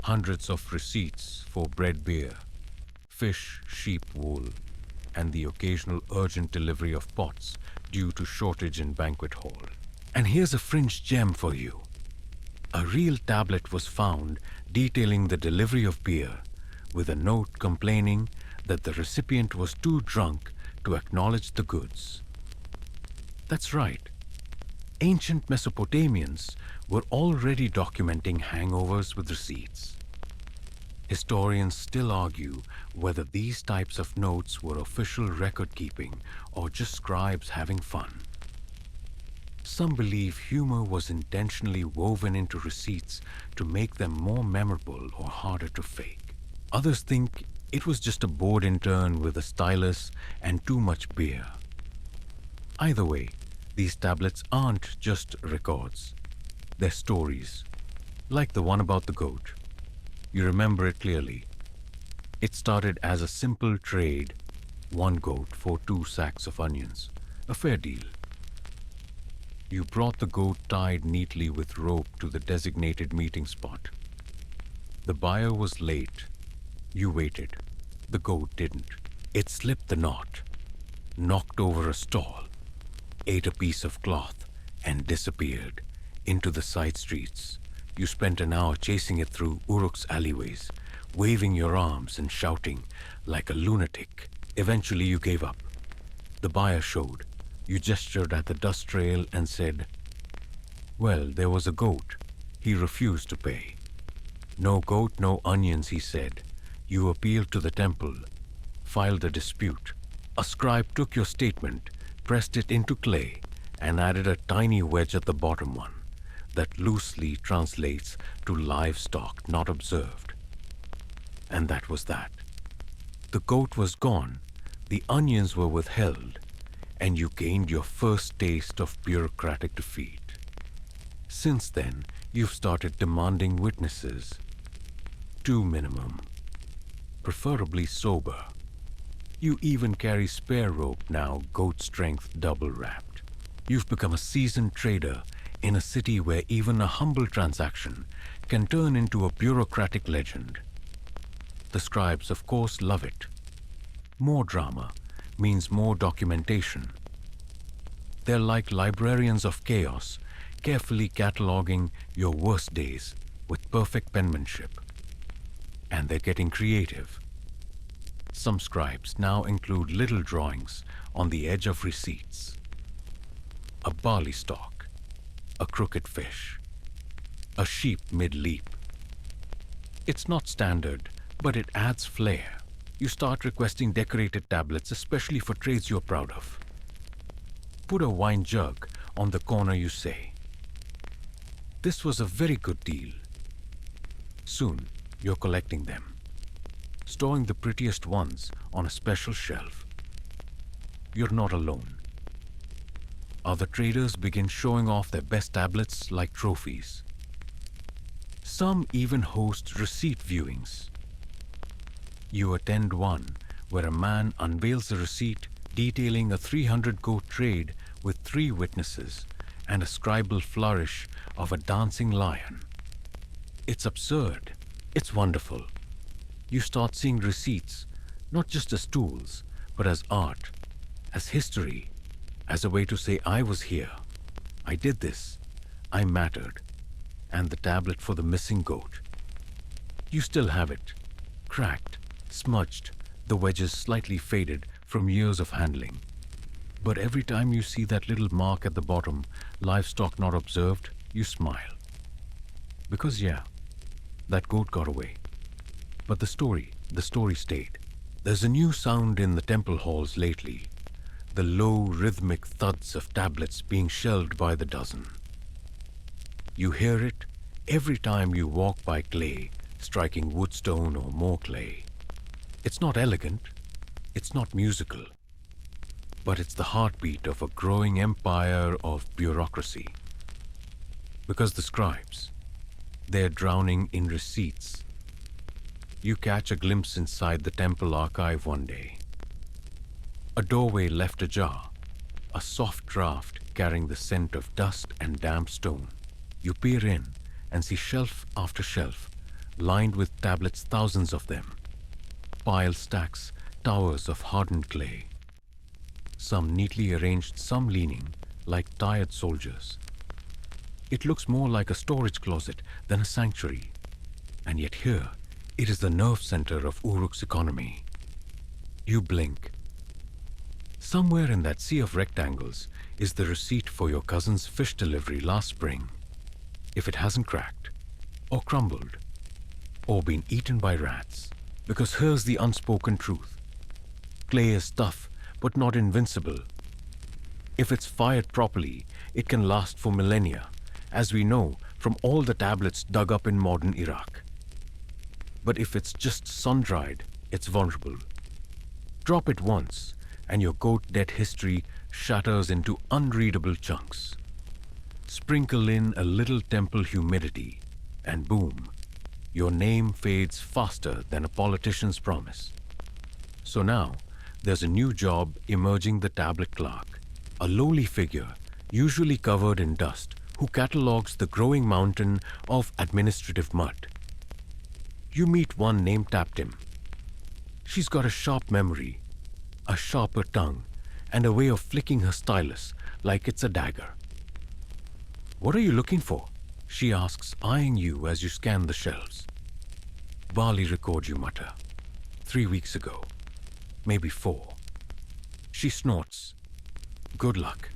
[SPEAKER 1] hundreds of receipts for bread, beer, fish, sheep, wool, and the occasional urgent delivery of pots due to shortage in banquet hall. And here's a fringe gem for you. A real tablet was found detailing the delivery of beer, with a note complaining that the recipient was too drunk to acknowledge the goods. That's right. Ancient Mesopotamians were already documenting hangovers with receipts. Historians still argue whether these types of notes were official record-keeping or just scribes having fun. Some believe humor was intentionally woven into receipts to make them more memorable or harder to fake. Others think it was just a bored intern with a stylus and too much beer. Either way, these tablets aren't just records. They're stories, like the one about the goat. You remember it clearly. It started as a simple trade, 1 goat for 2 sacks of onions, a fair deal. You brought the goat tied neatly with rope to the designated meeting spot. The buyer was late. You waited. The goat didn't. It slipped the knot, knocked over a stall, ate a piece of cloth, and disappeared into the side streets. You spent an hour chasing it through Uruk's alleyways, waving your arms and shouting like a lunatic. Eventually you gave up. The buyer showed. You gestured at the dust trail and said, "Well, there was a goat. He refused to pay." "No goat, no onions," he said. You appealed to the temple, filed a dispute. A scribe took your statement, pressed it into clay, and added a tiny wedge at the bottom one that loosely translates to livestock not observed. And that was that. The goat was gone, the onions were withheld, and you gained your first taste of bureaucratic defeat. Since then, you've started demanding witnesses. 2 minimum. Preferably sober. You even carry spare rope now, goat strength double wrapped. You've become a seasoned trader in a city where even a humble transaction can turn into a bureaucratic legend. The scribes, of course, love it. More drama means more documentation. They're like librarians of chaos, carefully cataloging your worst days with perfect penmanship. And they're getting creative. Some scribes now include little drawings on the edge of receipts. A barley stalk, a crooked fish, a sheep mid-leap. It's not standard, but it adds flair. You start requesting decorated tablets, especially for trades you're proud of. Put a wine jug on the corner, you say. This was a very good deal. Soon, you're collecting them, storing the prettiest ones on a special shelf. You're not alone. Other traders begin showing off their best tablets like trophies. Some even host receipt viewings. You attend one where a man unveils a receipt detailing a 300-goat trade with 3 witnesses and a scribal flourish of a dancing lion. It's absurd. It's wonderful. You start seeing receipts not just as tools, but as art, as history, as a way to say, I was here, I did this, I mattered, and the tablet for the missing goat. You still have it, cracked, smudged, the wedges slightly faded from years of handling. But every time you see that little mark at the bottom, livestock not observed, you smile. Because yeah, that goat got away. But the story stayed. There's a new sound in the temple halls lately. The low, rhythmic thuds of tablets being shelved by the dozen. You hear it every time you walk by clay, striking woodstone or more clay. It's not elegant, it's not musical, but it's the heartbeat of a growing empire of bureaucracy. Because the scribes, they're drowning in receipts. You catch a glimpse inside the temple archive one day. A doorway left ajar, a soft draft carrying the scent of dust and damp stone. You peer in and see shelf after shelf, lined with tablets, thousands of them. Pile stacks, towers of hardened clay. Some neatly arranged, some leaning like tired soldiers. It looks more like a storage closet than a sanctuary. And yet here, it is the nerve center of Uruk's economy. You blink. Somewhere in that sea of rectangles is the receipt for your cousin's fish delivery last spring. If it hasn't cracked, or crumbled, or been eaten by rats. Because here's the unspoken truth. Clay is tough, but not invincible. If it's fired properly, it can last for millennia, as we know from all the tablets dug up in modern Iraq. But if it's just sun-dried, it's vulnerable. Drop it once, and your goat-dead history shatters into unreadable chunks. Sprinkle in a little temple humidity, and boom, your name fades faster than a politician's promise. So now, there's a new job emerging, the tablet clerk, a lowly figure, usually covered in dust, who catalogues the growing mountain of administrative mud. You meet one named Taptim. She's got a sharp memory, a sharper tongue, and a way of flicking her stylus like it's a dagger. What are you looking for? She asks, eyeing you as you scan the shelves. Barley record, you mutter. 3 weeks ago. Maybe 4. She snorts. Good luck.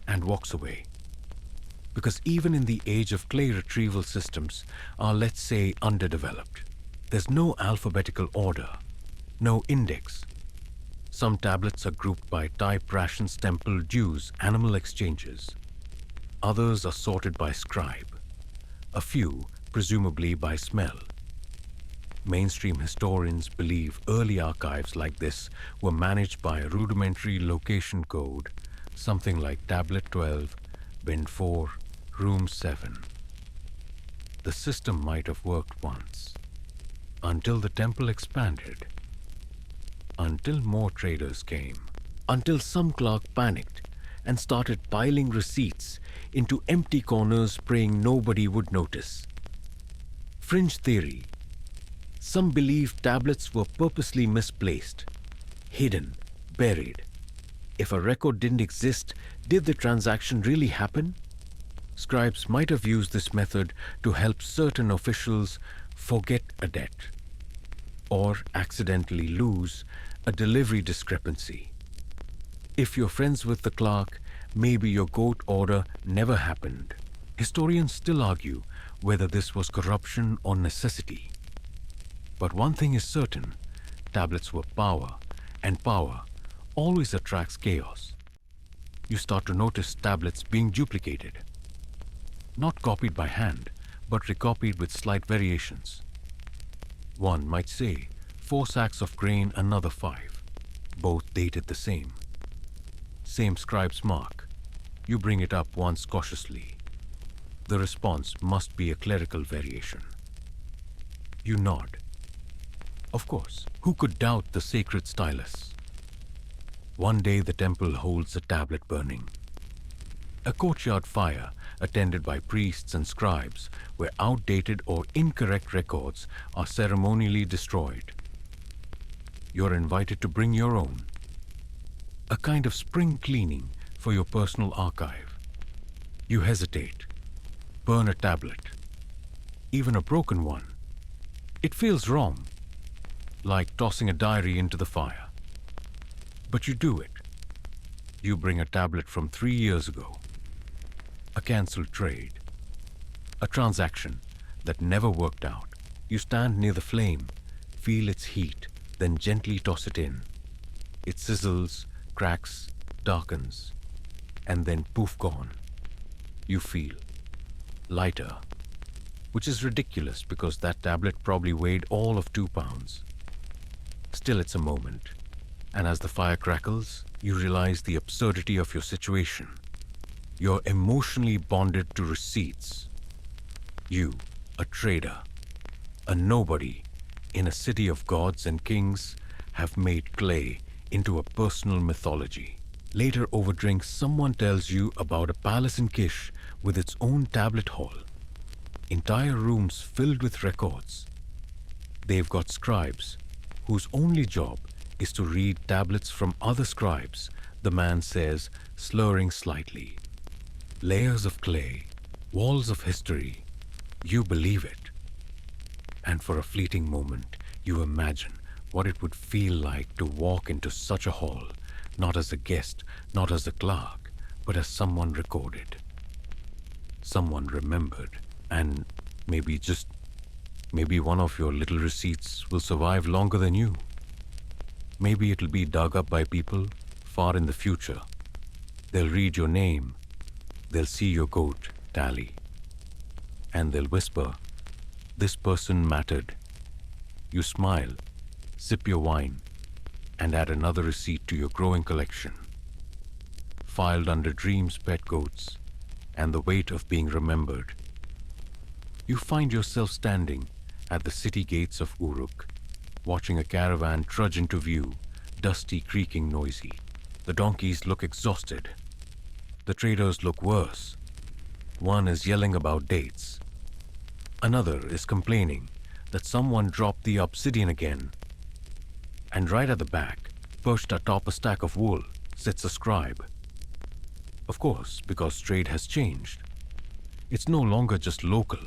[SPEAKER 1] And walks away. Because even in the age of clay retrieval systems are, let's say, underdeveloped. There's no alphabetical order. No index. Some tablets are grouped by type, rations, temple, dues, animal exchanges. Others are sorted by scribe. A few, presumably by smell. Mainstream historians believe early archives like this were managed by a rudimentary location code, something like Tablet 12, Bin 4, Room 7. The system might have worked once, until the temple expanded, until more traders came, until some clerk panicked and started piling receipts into empty corners praying nobody would notice. Fringe theory. Some believe tablets were purposely misplaced, hidden, buried. If a record didn't exist, did the transaction really happen? Scribes might have used this method to help certain officials forget a debt or accidentally lose a delivery discrepancy. If you're friends with the clerk, maybe your goat order never happened. Historians still argue whether this was corruption or necessity. But one thing is certain, tablets were power, and power always attracts chaos. You start to notice tablets being duplicated. Not copied by hand, but recopied with slight variations. One might say, 4 sacks of grain, another 5. Both dated the same. Same scribe's mark. You bring it up once cautiously. The response must be a clerical variation. You nod. Of course, who could doubt the sacred stylus? One day the temple holds a tablet burning. A courtyard fire, attended by priests and scribes, where outdated or incorrect records are ceremonially destroyed. You're invited to bring your own. A kind of spring cleaning for your personal archive. You hesitate. Burn a tablet. Even a broken one. It feels wrong. Like tossing a diary into the fire. But you do it. You bring a tablet from 3 years ago. A cancelled trade. A transaction that never worked out. You stand near the flame, feel its heat, then gently toss it in. It sizzles, cracks, darkens, and then poof, gone. You feel lighter, which is ridiculous because that tablet probably weighed all of 2 pounds. Still, it's a moment, and as the fire crackles, you realize the absurdity of your situation. You're emotionally bonded to receipts. You, a trader, a nobody in a city of gods and kings, have made clay into a personal mythology. Later over drinks, someone tells you about a palace in Kish with its own tablet hall. Entire rooms filled with records. They've got scribes whose only job is to read tablets from other scribes, the man says, slurring slightly. Layers of clay, walls of history. You believe it. And for a fleeting moment, you imagine what it would feel like to walk into such a hall, not as a guest, not as a clerk, but as someone recorded. Someone remembered, and maybe one of your little receipts will survive longer than you. Maybe it'll be dug up by people far in the future. They'll read your name. They'll see your goat tally. And they'll whisper, "This person mattered." You smile, sip your wine, and add another receipt to your growing collection. Filed under dreams, pet goats, and the weight of being remembered. You find yourself standing at the city gates of Uruk, watching a caravan trudge into view, dusty, creaking, noisy. The donkeys look exhausted. The traders look worse. One is yelling about dates. Another is complaining that someone dropped the obsidian again. And right at the back, perched atop a stack of wool, sits a scribe. Of course, because trade has changed. It's no longer just local.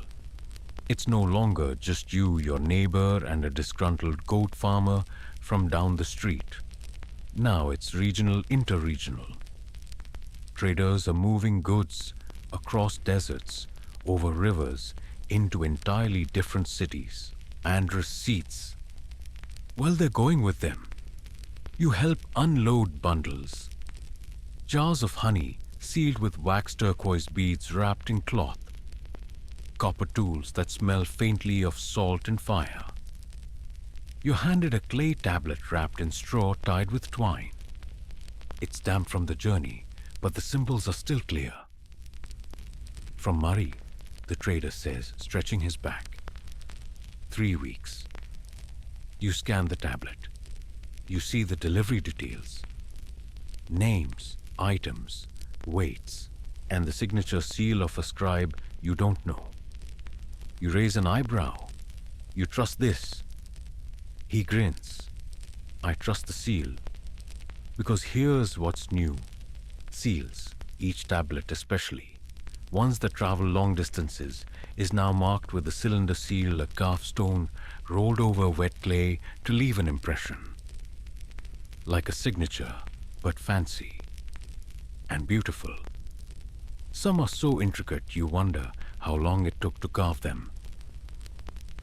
[SPEAKER 1] It's no longer just you, your neighbor, and a disgruntled goat farmer from down the street. Now it's regional, interregional. Traders are moving goods across deserts, over rivers, into entirely different cities, and receipts. Well, they're going with them. You help unload bundles. Jars of honey sealed with wax turquoise beads wrapped in cloth. Copper tools that smell faintly of salt and fire. You're handed a clay tablet wrapped in straw tied with twine. It's damp from the journey, but the symbols are still clear. From Murray, the trader says, stretching his back. 3 weeks. You scan the tablet. You see the delivery details. Names, items, weights, and the signature seal of a scribe you don't know. You raise an eyebrow. You trust this. He grins. I trust the seal. Because here's what's new. Seals, each tablet especially, ones that travel long distances, is now marked with the cylinder seal, a carved stone rolled over wet clay to leave an impression. Like a signature, but fancy and beautiful. Some are so intricate you wonder how long it took to carve them.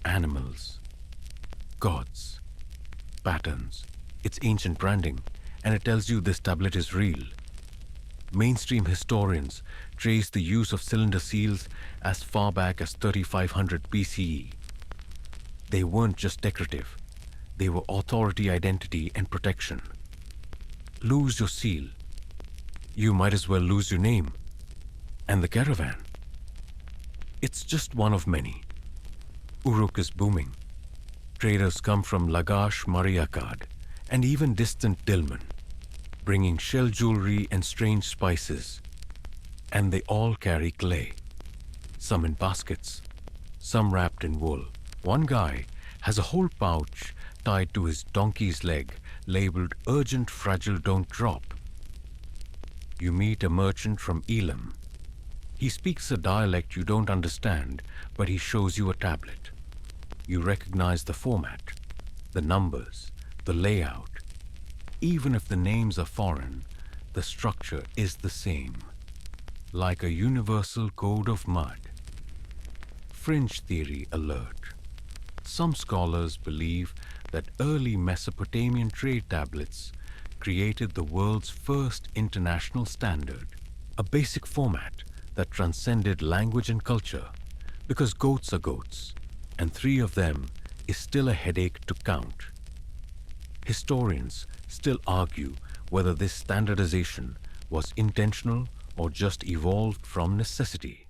[SPEAKER 1] Animals, gods, patterns. It's ancient branding, and it tells you this tablet is real. Mainstream historians trace the use of cylinder seals as far back as 3500 BCE. They weren't just decorative. They were authority, identity, and protection. Lose your seal. You might as well lose your name. And the caravan. It's just one of many. Uruk is booming. Traders come from Lagash, Mariakad, and even distant Dilmun, bringing shell jewelry and strange spices. And they all carry clay. Some in baskets, some wrapped in wool. One guy has a whole pouch tied to his donkey's leg, labeled "Urgent, Fragile, Don't Drop." You meet a merchant from Elam. He speaks a dialect you don't understand, but he shows you a tablet. You recognize the format, the numbers, the layout. Even if the names are foreign, the structure is the same, like a universal code of mud. Fringe theory alert. Some scholars believe that early Mesopotamian trade tablets created the world's first international standard, a basic format that transcended language and culture, because goats are goats, and 3 of them is still a headache to count. Historians still argue whether this standardization was intentional or just evolved from necessity.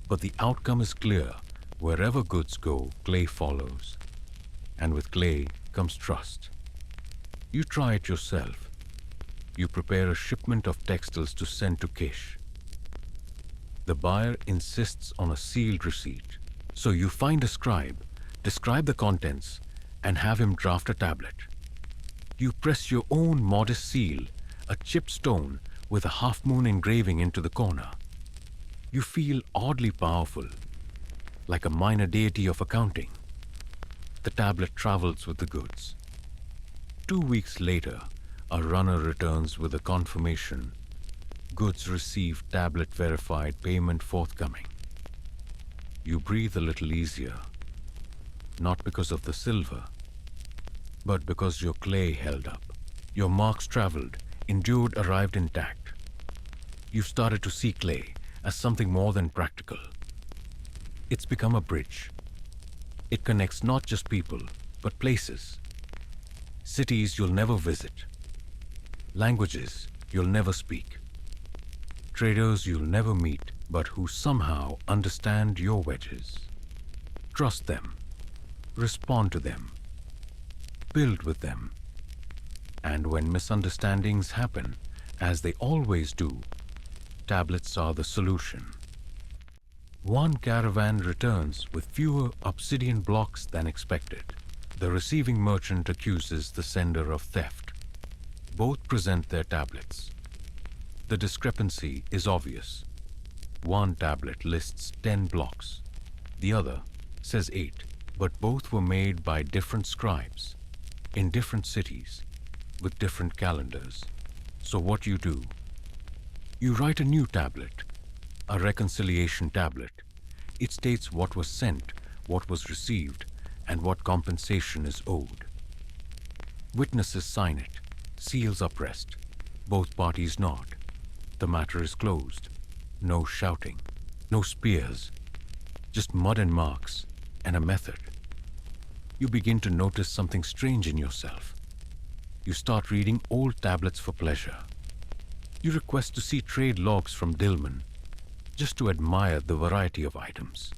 [SPEAKER 1] But the outcome is clear. Wherever goods go, clay follows. And with clay comes trust. You try it yourself. You prepare a shipment of textiles to send to Kish. The buyer insists on a sealed receipt. So you find a scribe, describe the contents, and have him draft a tablet. You press your own modest seal, a chipped stone with a half-moon engraving into the corner. You feel oddly powerful, like a minor deity of accounting. The tablet travels with the goods. 2 weeks later, a runner returns with a confirmation. Goods received, tablet verified, payment forthcoming. You breathe a little easier, not because of the silver, but because your clay held up. Your marks traveled, endured, arrived intact. You've started to see clay as something more than practical. It's become a bridge. It connects not just people, but places. Cities you'll never visit. Languages you'll never speak. Traders you'll never meet, but who somehow understand your wedges. Trust them. Respond to them. Build with them. And when misunderstandings happen, as they always do, tablets are the solution. One caravan returns with fewer obsidian blocks than expected. The receiving merchant accuses the sender of theft. Both present their tablets. The discrepancy is obvious. One tablet lists 10 blocks, the other says 8, but both were made by different scribes in different cities with different calendars. So what do? You write a new tablet, a reconciliation tablet. It states what was sent, what was received, and what compensation is owed. Witnesses sign it, seals are pressed, both parties nod. The matter is closed. No shouting, no spears, just mud and marks and a method. You begin to notice something strange in yourself. You start reading old tablets for pleasure. You request to see trade logs from Dilman, just to admire the variety of items.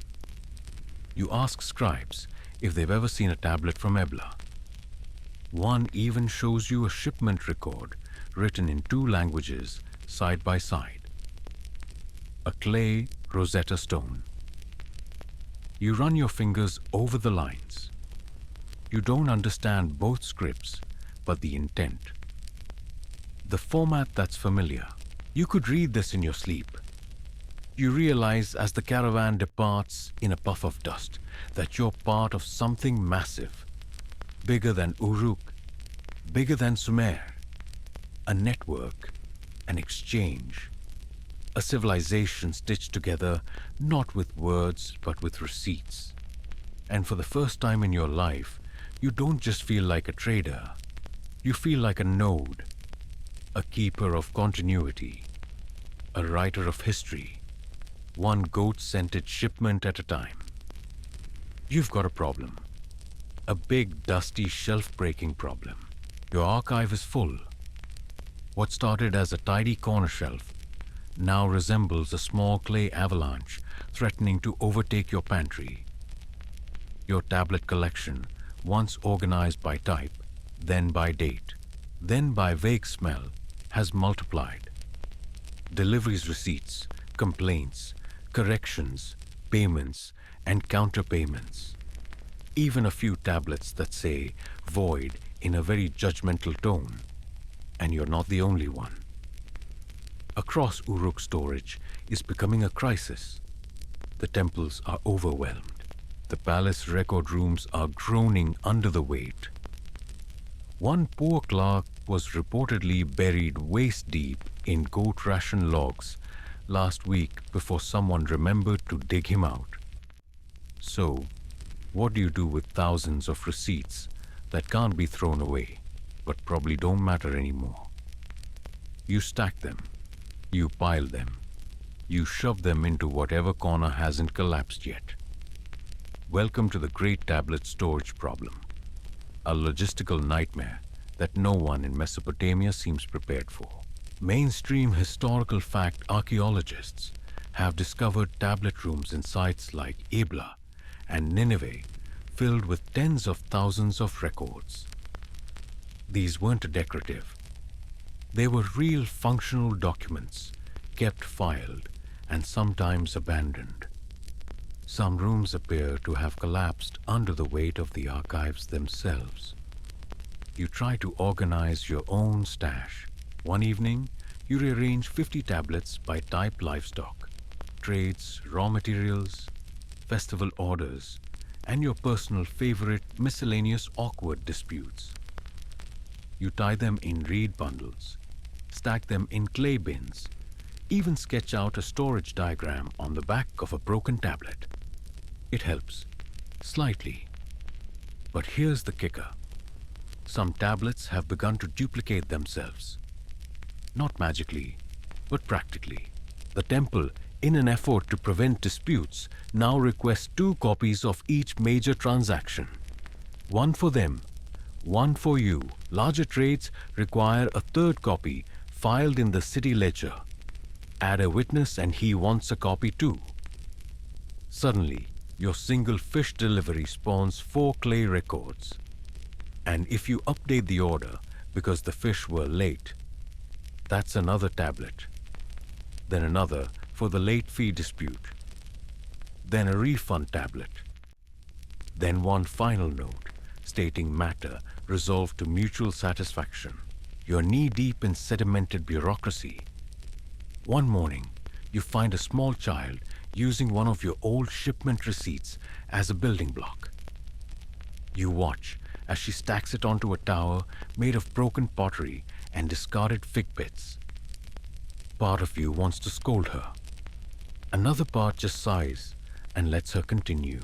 [SPEAKER 1] You ask scribes if they've ever seen a tablet from Ebla. One even shows you a shipment record written in 2 languages side by side. A clay Rosetta Stone. You run your fingers over the lines. You don't understand both scripts, but the intent. The format that's familiar. You could read this in your sleep. You realize as the caravan departs in a puff of dust that you're part of something massive, bigger than Uruk, bigger than Sumer, a network, an exchange, a civilization stitched together not with words but with receipts. And for the first time in your life, you don't just feel like a trader, you feel like a node, a keeper of continuity, a writer of history, one goat-scented shipment at a time. You've got a problem, a big, dusty, shelf-breaking problem. Your archive is full. What started as a tidy corner shelf now resembles a small clay avalanche threatening to overtake your pantry. Your tablet collection, once organized by type, then by date, then by vague smell, has multiplied. Deliveries receipts, complaints, corrections, payments, and counterpayments. Even a few tablets that say void in a very judgmental tone. And you're not the only one. Across Uruk storage is becoming a crisis. The temples are overwhelmed. The palace record rooms are groaning under the weight. One poor clerk was reportedly buried waist-deep in goat ration logs last week before someone remembered to dig him out. So, what do you do with thousands of receipts that can't be thrown away, but probably don't matter anymore? You stack them. You pile them. You shove them into whatever corner hasn't collapsed yet. Welcome to the Great Tablet Storage Problem, a logistical nightmare that no one in Mesopotamia seems prepared for. Mainstream historical fact archaeologists have discovered tablet rooms in sites like Ebla and Nineveh filled with tens of thousands of records. These weren't decorative. They were real functional documents, kept filed and sometimes abandoned. Some rooms appear to have collapsed under the weight of the archives themselves. You try to organize your own stash. One evening, you rearrange 50 tablets by type livestock, trades, raw materials, festival orders, and your personal favorite miscellaneous awkward disputes. You tie them in reed bundles, stack them in clay bins, even sketch out a storage diagram on the back of a broken tablet. It helps, slightly. But here's the kicker. Some tablets have begun to duplicate themselves. Not magically, but practically. The temple, in an effort to prevent disputes, now requests 2 copies of each major transaction. One for them, one for you. Larger trades require a 3rd copy filed in the city ledger. Add a witness and he wants a copy too. Suddenly, your single fish delivery spawns 4 clay records. And if you update the order because the fish were late, that's another tablet. Then another for the late fee dispute. Then a refund tablet. Then one final note stating matter resolved to mutual satisfaction. You're knee-deep in sedimented bureaucracy. One morning, you find a small child using one of your old shipment receipts as a building block. You watch as she stacks it onto a tower made of broken pottery and discarded fig bits. Part of you wants to scold her. Another part just sighs and lets her continue.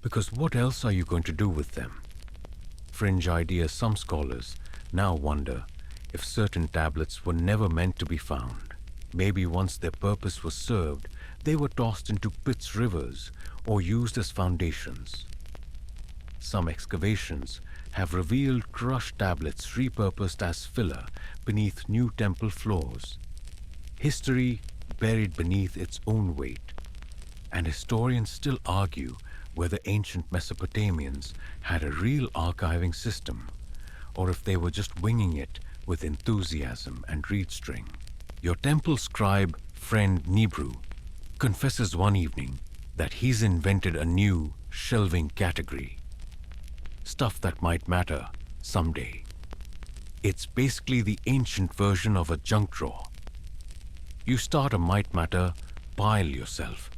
[SPEAKER 1] Because what else are you going to do with them? Fringe ideas some scholars now wonder if certain tablets were never meant to be found. Maybe once their purpose was served, they were tossed into pits, rivers, or used as foundations. Some excavations have revealed crushed tablets repurposed as filler beneath new temple floors. History buried beneath its own weight, and historians still argue whether ancient Mesopotamians had a real archiving system, or if they were just winging it with enthusiasm and reed string. Your temple scribe friend Nibru confesses one evening that he's invented a new shelving category. Stuff that might matter someday. It's basically the ancient version of a junk drawer. You start a might matter pile yourself.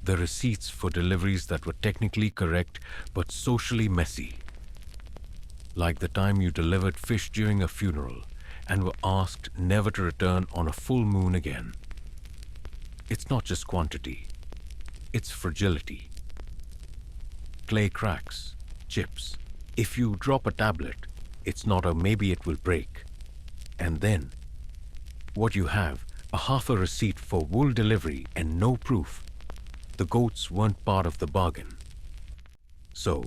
[SPEAKER 1] The receipts for deliveries that were technically correct but socially messy. Like the time you delivered fish during a funeral and were asked never to return on a full moon again. It's not just quantity, it's fragility. Clay cracks, chips. If you drop a tablet, it's not a maybe it will break. And then, what you have, a half a receipt for wool delivery and no proof. The goats weren't part of the bargain. So,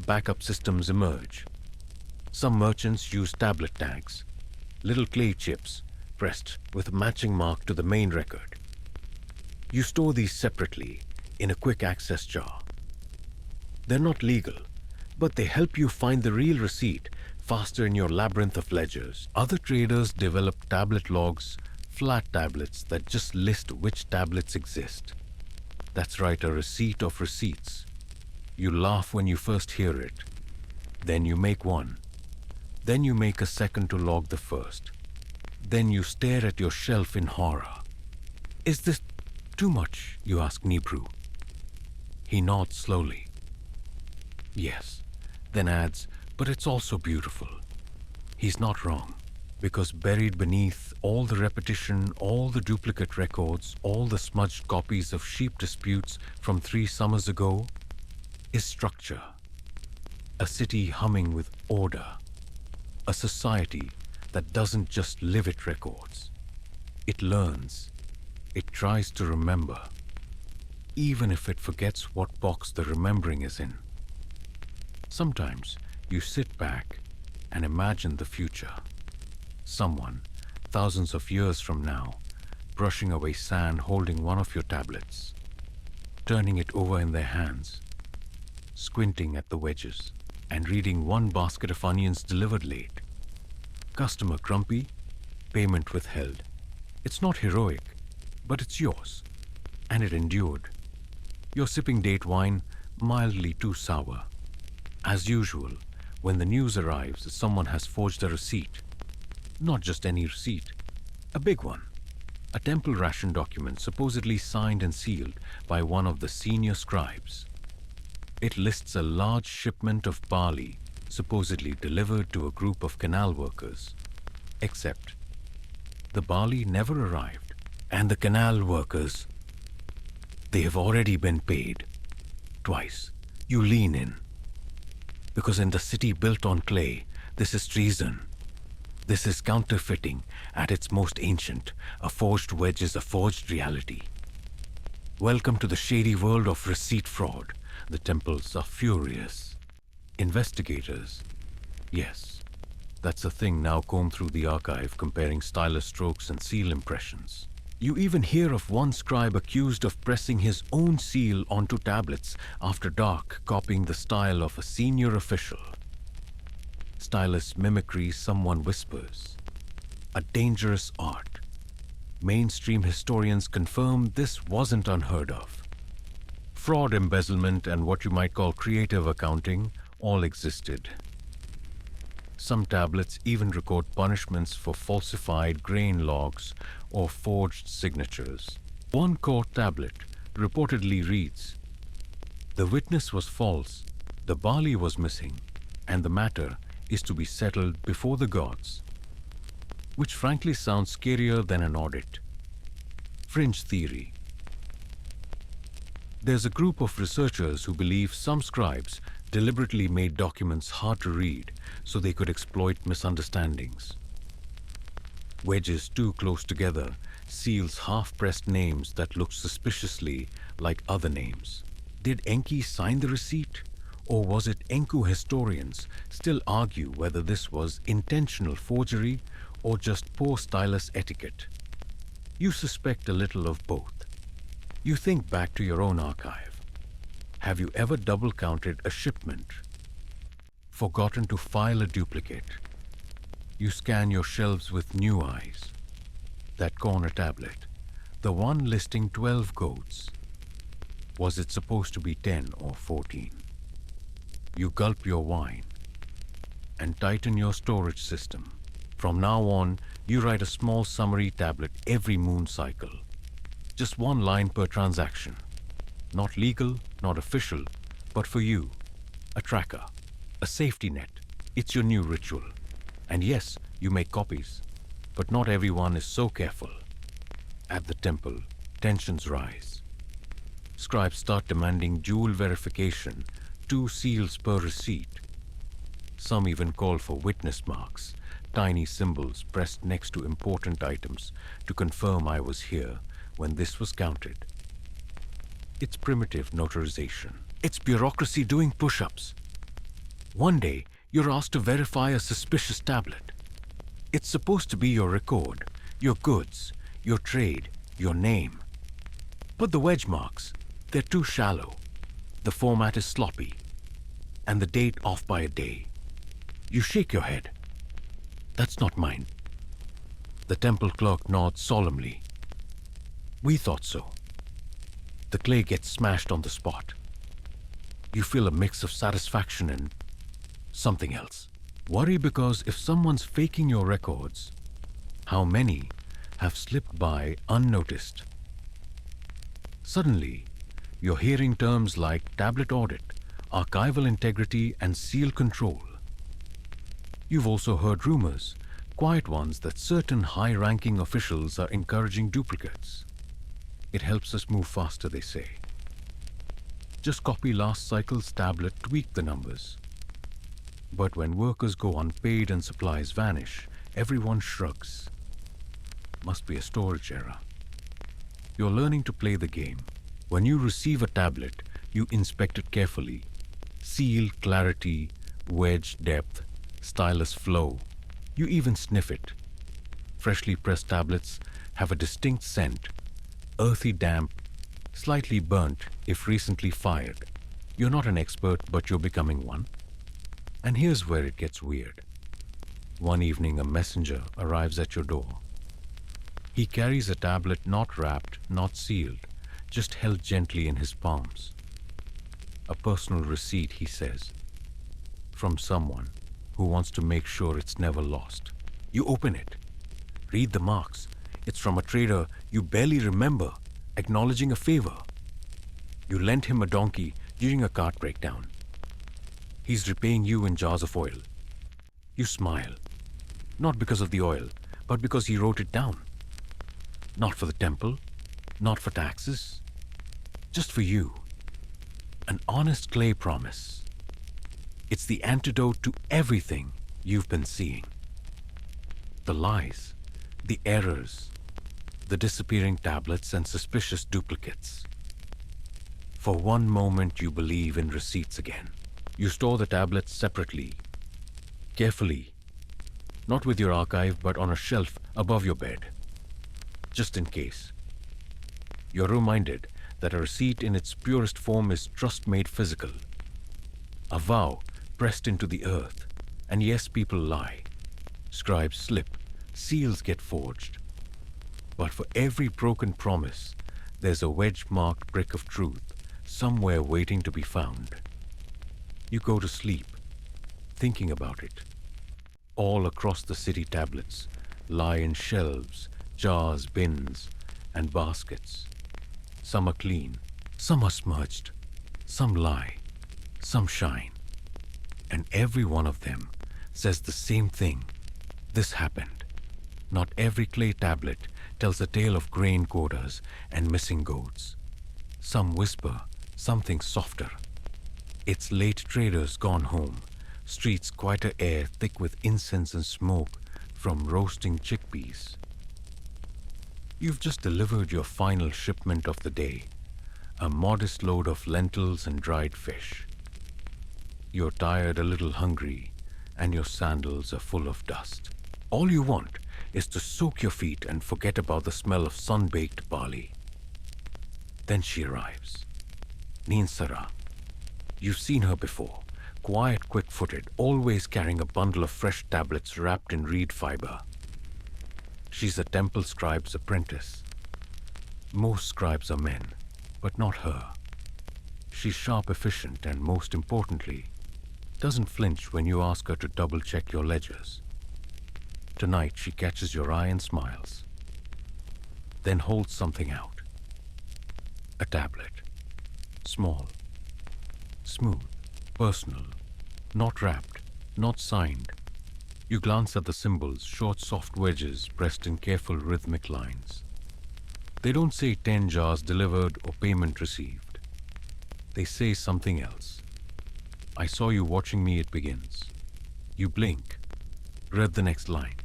[SPEAKER 1] backup systems emerge. Some merchants use tablet tags, little clay chips pressed with a matching mark to the main record. You store these separately in a quick access jar. They're not legal, but they help you find the real receipt faster in your labyrinth of ledgers. Other traders develop tablet logs, flat tablets that just list which tablets exist. That's right, a receipt of receipts. You laugh when you first hear it. Then you make one. Then you make a second to log the first. Then you stare at your shelf in horror. Is this too much? You ask Nibru. He nods slowly. Yes, then adds, but it's also beautiful. He's not wrong, because buried beneath all the repetition, all the duplicate records, all the smudged copies of sheep disputes from 3 summers ago, is structure. A city humming with order. A society that doesn't just live it records. It learns. It tries to remember, even if it forgets what box the remembering is in. Sometimes you sit back and imagine the future. Someone, thousands of years from now, brushing away sand holding one of your tablets, turning it over in their hands, squinting at the wedges, and reading one basket of onions delivered late. Customer grumpy, payment withheld. It's not heroic, but it's yours, and it endured. You're sipping date wine, mildly too sour. As usual, when the news arrives that someone has forged a receipt, not just any receipt, a big one, a temple ration document supposedly signed and sealed by one of the senior scribes. It lists a large shipment of barley supposedly delivered to a group of canal workers. Except, the barley never arrived, and the canal workers, they have already been paid. Twice. You lean in. Because in the city built on clay, this is treason. This is counterfeiting at its most ancient. A forged wedge is a forged reality. Welcome to the shady world of receipt fraud. The temples are furious. Investigators, yes, that's a thing now comb through the archive comparing stylus strokes and seal impressions. You even hear of one scribe accused of pressing his own seal onto tablets after dark, copying the style of a senior official. Stylus mimicry, someone whispers. A dangerous art. Mainstream historians confirm this wasn't unheard of. Fraud, embezzlement, and what you might call creative accounting all existed. Some tablets even record punishments for falsified grain logs or forged signatures. One court tablet reportedly reads, "The witness was false, the barley was missing, and the matter is to be settled before the gods," which frankly sounds scarier than an audit. Fringe theory. There's a group of researchers who believe some scribes deliberately made documents hard to read so they could exploit misunderstandings. Wedges too close together seals half-pressed names that look suspiciously like other names. Did Enki sign the receipt? Or was it Enku historians still argue whether this was intentional forgery or just poor stylus etiquette? You suspect a little of both. You think back to your own archive. Have you ever double-counted a shipment? Forgotten to file a duplicate? You scan your shelves with new eyes. That corner tablet, the one listing 12 goats. Was it supposed to be 10 or 14? You gulp your wine and tighten your storage system. From now on, you write a small summary tablet every moon cycle. Just one line per transaction. Not legal, not official, but for you, a tracker, a safety net. It's your new ritual. And yes, you make copies, but not everyone is so careful. At the temple, tensions rise. Scribes start demanding dual verification, 2 seals per receipt. Some even call for witness marks, tiny symbols pressed next to important items to confirm I was here when this was counted. It's primitive notarization. It's bureaucracy doing push-ups. One day, you're asked to verify a suspicious tablet. It's supposed to be your record, your goods, your trade, your name. But the wedge marks, they're too shallow. The format is sloppy, and the date off by a day. You shake your head. That's not mine. The temple clerk nods solemnly. We thought so. The clay gets smashed on the spot. You feel a mix of satisfaction and something else. Worry because if someone's faking your records, how many have slipped by unnoticed? Suddenly, you're hearing terms like tablet audit, archival integrity, and seal control. You've also heard rumors, quiet ones, that certain high-ranking officials are encouraging duplicates. It helps us move faster, they say. Just copy last cycle's tablet, tweak the numbers. But when workers go unpaid and supplies vanish, everyone shrugs. Must be a storage error. You're learning to play the game. When you receive a tablet, you inspect it carefully. Seal, clarity, wedge, depth, stylus flow. You even sniff it. Freshly pressed tablets have a distinct scent, earthy damp, slightly burnt if recently fired. You're not an expert, but you're becoming one. And here's where it gets weird. One evening, a messenger arrives at your door. He carries a tablet not wrapped, not sealed, just held gently in his palms. A personal receipt, he says, from someone who wants to make sure it's never lost. You open it. Read the marks. It's from a trader you barely remember, acknowledging a favor. You lent him a donkey during a cart breakdown. He's repaying you in jars of oil. You smile, not because of the oil, but because he wrote it down. Not for the temple, not for taxes, just for you. An honest clay promise. It's the antidote to everything you've been seeing. The lies, the errors, the disappearing tablets and suspicious duplicates. For one moment you believe in receipts again. You store the tablets separately, carefully, not with your archive but on a shelf above your bed, just in case. You're reminded that a receipt in its purest form is trust made physical. A vow pressed into the earth. And yes, people lie. Scribes slip. Seals get forged. But for every broken promise, there's a wedge-marked brick of truth somewhere waiting to be found. You go to sleep, thinking about it, All across the city, tablets lie in shelves, jars, bins, and baskets. Some are clean, some are smudged, some lie, some shine. And every one of them says the same thing. This happened. Not every clay tablet tells a tale of grain quotas and missing goats. Some whisper something softer. It's late traders gone home, streets quieter air thick with incense and smoke from roasting chickpeas. You've just delivered your final shipment of the day, a modest load of lentils and dried fish. You're tired, a little hungry, and your sandals are full of dust. All you want is to soak your feet and forget about the smell of sun-baked barley. Then she arrives. Ninsara. You've seen her before, quiet, quick-footed, always carrying a bundle of fresh tablets wrapped in reed fiber. She's a temple scribe's apprentice. Most scribes are men, but not her. She's sharp, efficient, and most importantly, doesn't flinch when you ask her to double-check your ledgers. Tonight she catches your eye and smiles, then holds something out. A tablet. Small, smooth, personal, not wrapped, not signed. You glance at the symbols, short, soft wedges pressed in careful rhythmic lines. They don't say 10 jars delivered or payment received. They say something else. I saw you watching me, it begins. You blink. Read the next line.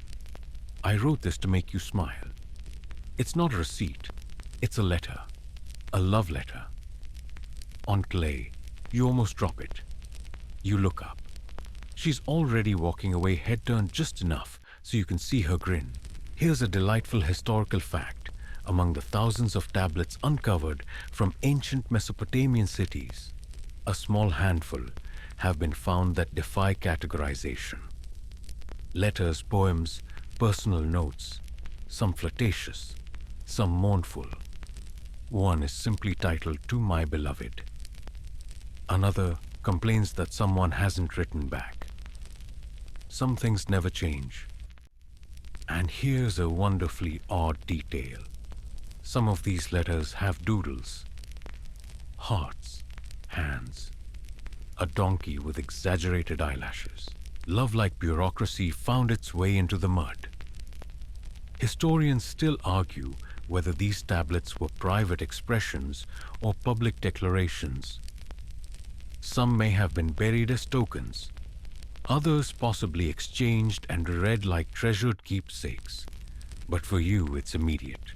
[SPEAKER 1] I wrote this to make you smile. It's not a receipt. It's a letter. A love letter. On clay, you almost drop it. You look up. She's already walking away, head turned just enough so you can see her grin. Here's a delightful historical fact. Among the thousands of tablets uncovered from ancient Mesopotamian cities, a small handful have been found that defy categorization. Letters, poems, personal notes, some flirtatious, some mournful. One is simply titled "To My Beloved." Another complains that someone hasn't written back. Some things never change. And here's a wonderfully odd detail. Some of these letters have doodles, hearts, hands, a donkey with exaggerated eyelashes. Love-like bureaucracy found its way into the mud. Historians still argue whether these tablets were private expressions or public declarations. Some may have been buried as tokens, others possibly exchanged and read like treasured keepsakes. But for you, it's immediate,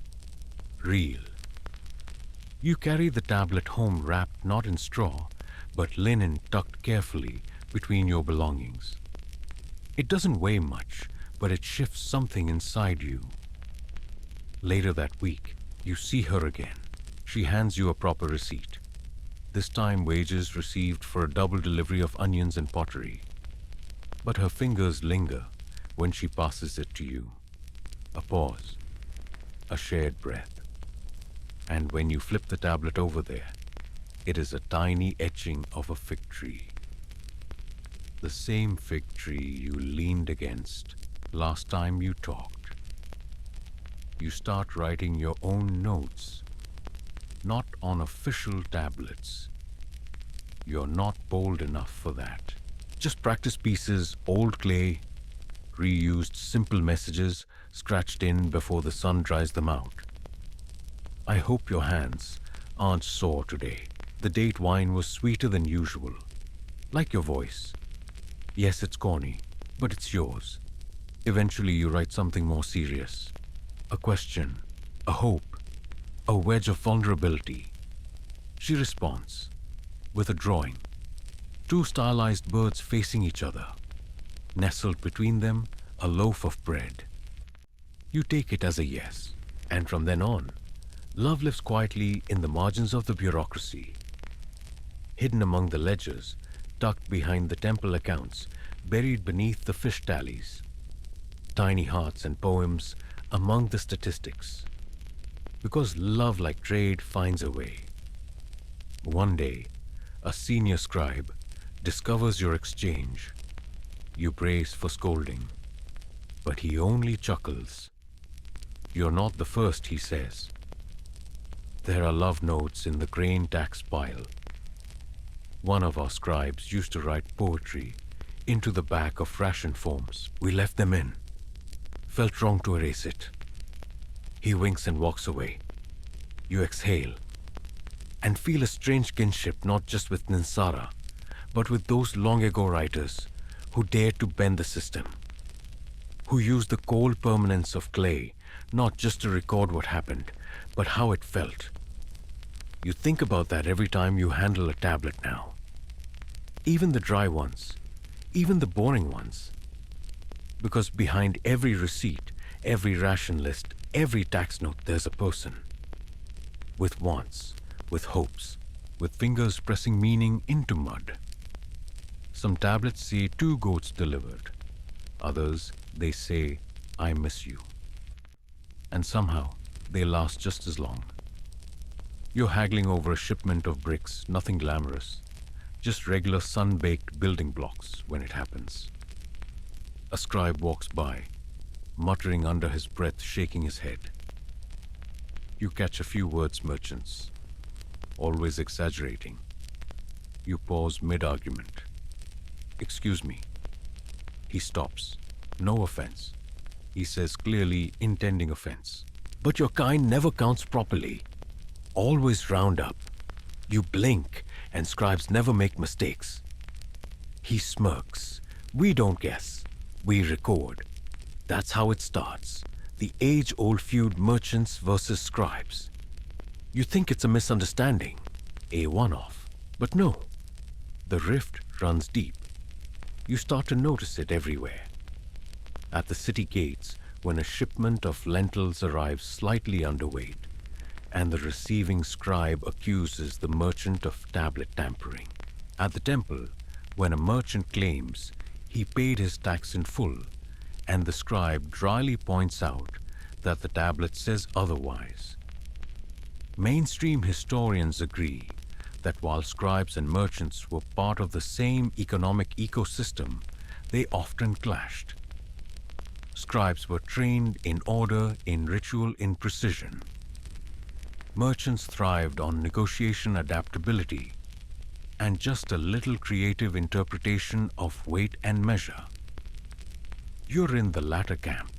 [SPEAKER 1] real. You carry the tablet home wrapped not in straw, but linen tucked carefully between your belongings. It doesn't weigh much, but it shifts something inside you. Later that week, you see her again. She hands you a proper receipt. This time wages received for a double delivery of onions and pottery. But her fingers linger when she passes it to you. A pause, a shared breath. And when you flip the tablet over there, it is a tiny etching of a fig tree. The same fig tree you leaned against last time you talked. You start writing your own notes, not on official tablets. You're not bold enough for that. Just practice pieces, old clay, reused simple messages scratched in before the sun dries them out. I hope your hands aren't sore today. The date wine was sweeter than usual. Like your voice. Yes, it's corny, but it's yours. Eventually you write something more serious. A question, a hope, a wedge of vulnerability. She responds with a drawing. Two stylized birds facing each other. Nestled between them, a loaf of bread. You take it as a yes, and from then on, love lives quietly in the margins of the bureaucracy. Hidden among the ledgers, tucked behind the temple accounts, buried beneath the fish tallies. Tiny hearts and poems among the statistics. Because love, like trade, finds a way. One day, a senior scribe discovers your exchange. You brace for scolding. But he only chuckles. You're not the first, he says. There are love notes in the grain tax pile. One of our scribes used to write poetry into the back of ration forms. We left them in. Felt wrong to erase it. He winks and walks away. You exhale and feel a strange kinship not just with Ninsara, but with those long ago writers who dared to bend the system, who used the cold permanence of clay not just to record what happened, but how it felt. You think about that every time you handle a tablet now. Even the dry ones, even the boring ones. Because behind every receipt, every ration list, every tax note, there's a person. With wants, with hopes, with fingers pressing meaning into mud. Some tablets say 2 goats delivered. Others, they say, I miss you. And somehow, they last just as long. You're haggling over a shipment of bricks, nothing glamorous. Just regular sun-baked building blocks when it happens. A scribe walks by, muttering under his breath, shaking his head. You catch a few words, merchants, always exaggerating. You pause mid-argument. Excuse me. He stops. No offense. He says, clearly intending offense. But your kind never counts properly. Always round up. You blink, and scribes never make mistakes. He smirks. We don't guess. We record. That's how it starts. The age-old feud, merchants versus scribes. You think it's a misunderstanding, a one-off. But no. The rift runs deep. You start to notice it everywhere. At the city gates, when a shipment of lentils arrives slightly underweight, and the receiving scribe accuses the merchant of tablet tampering. At the temple, when a merchant claims he paid his tax in full, and the scribe dryly points out that the tablet says otherwise. Mainstream historians agree that while scribes and merchants were part of the same economic ecosystem, they often clashed. Scribes were trained in order, in ritual, in precision. Merchants thrived on negotiation adaptability and just a little creative interpretation of weight and measure. You're in the latter camp.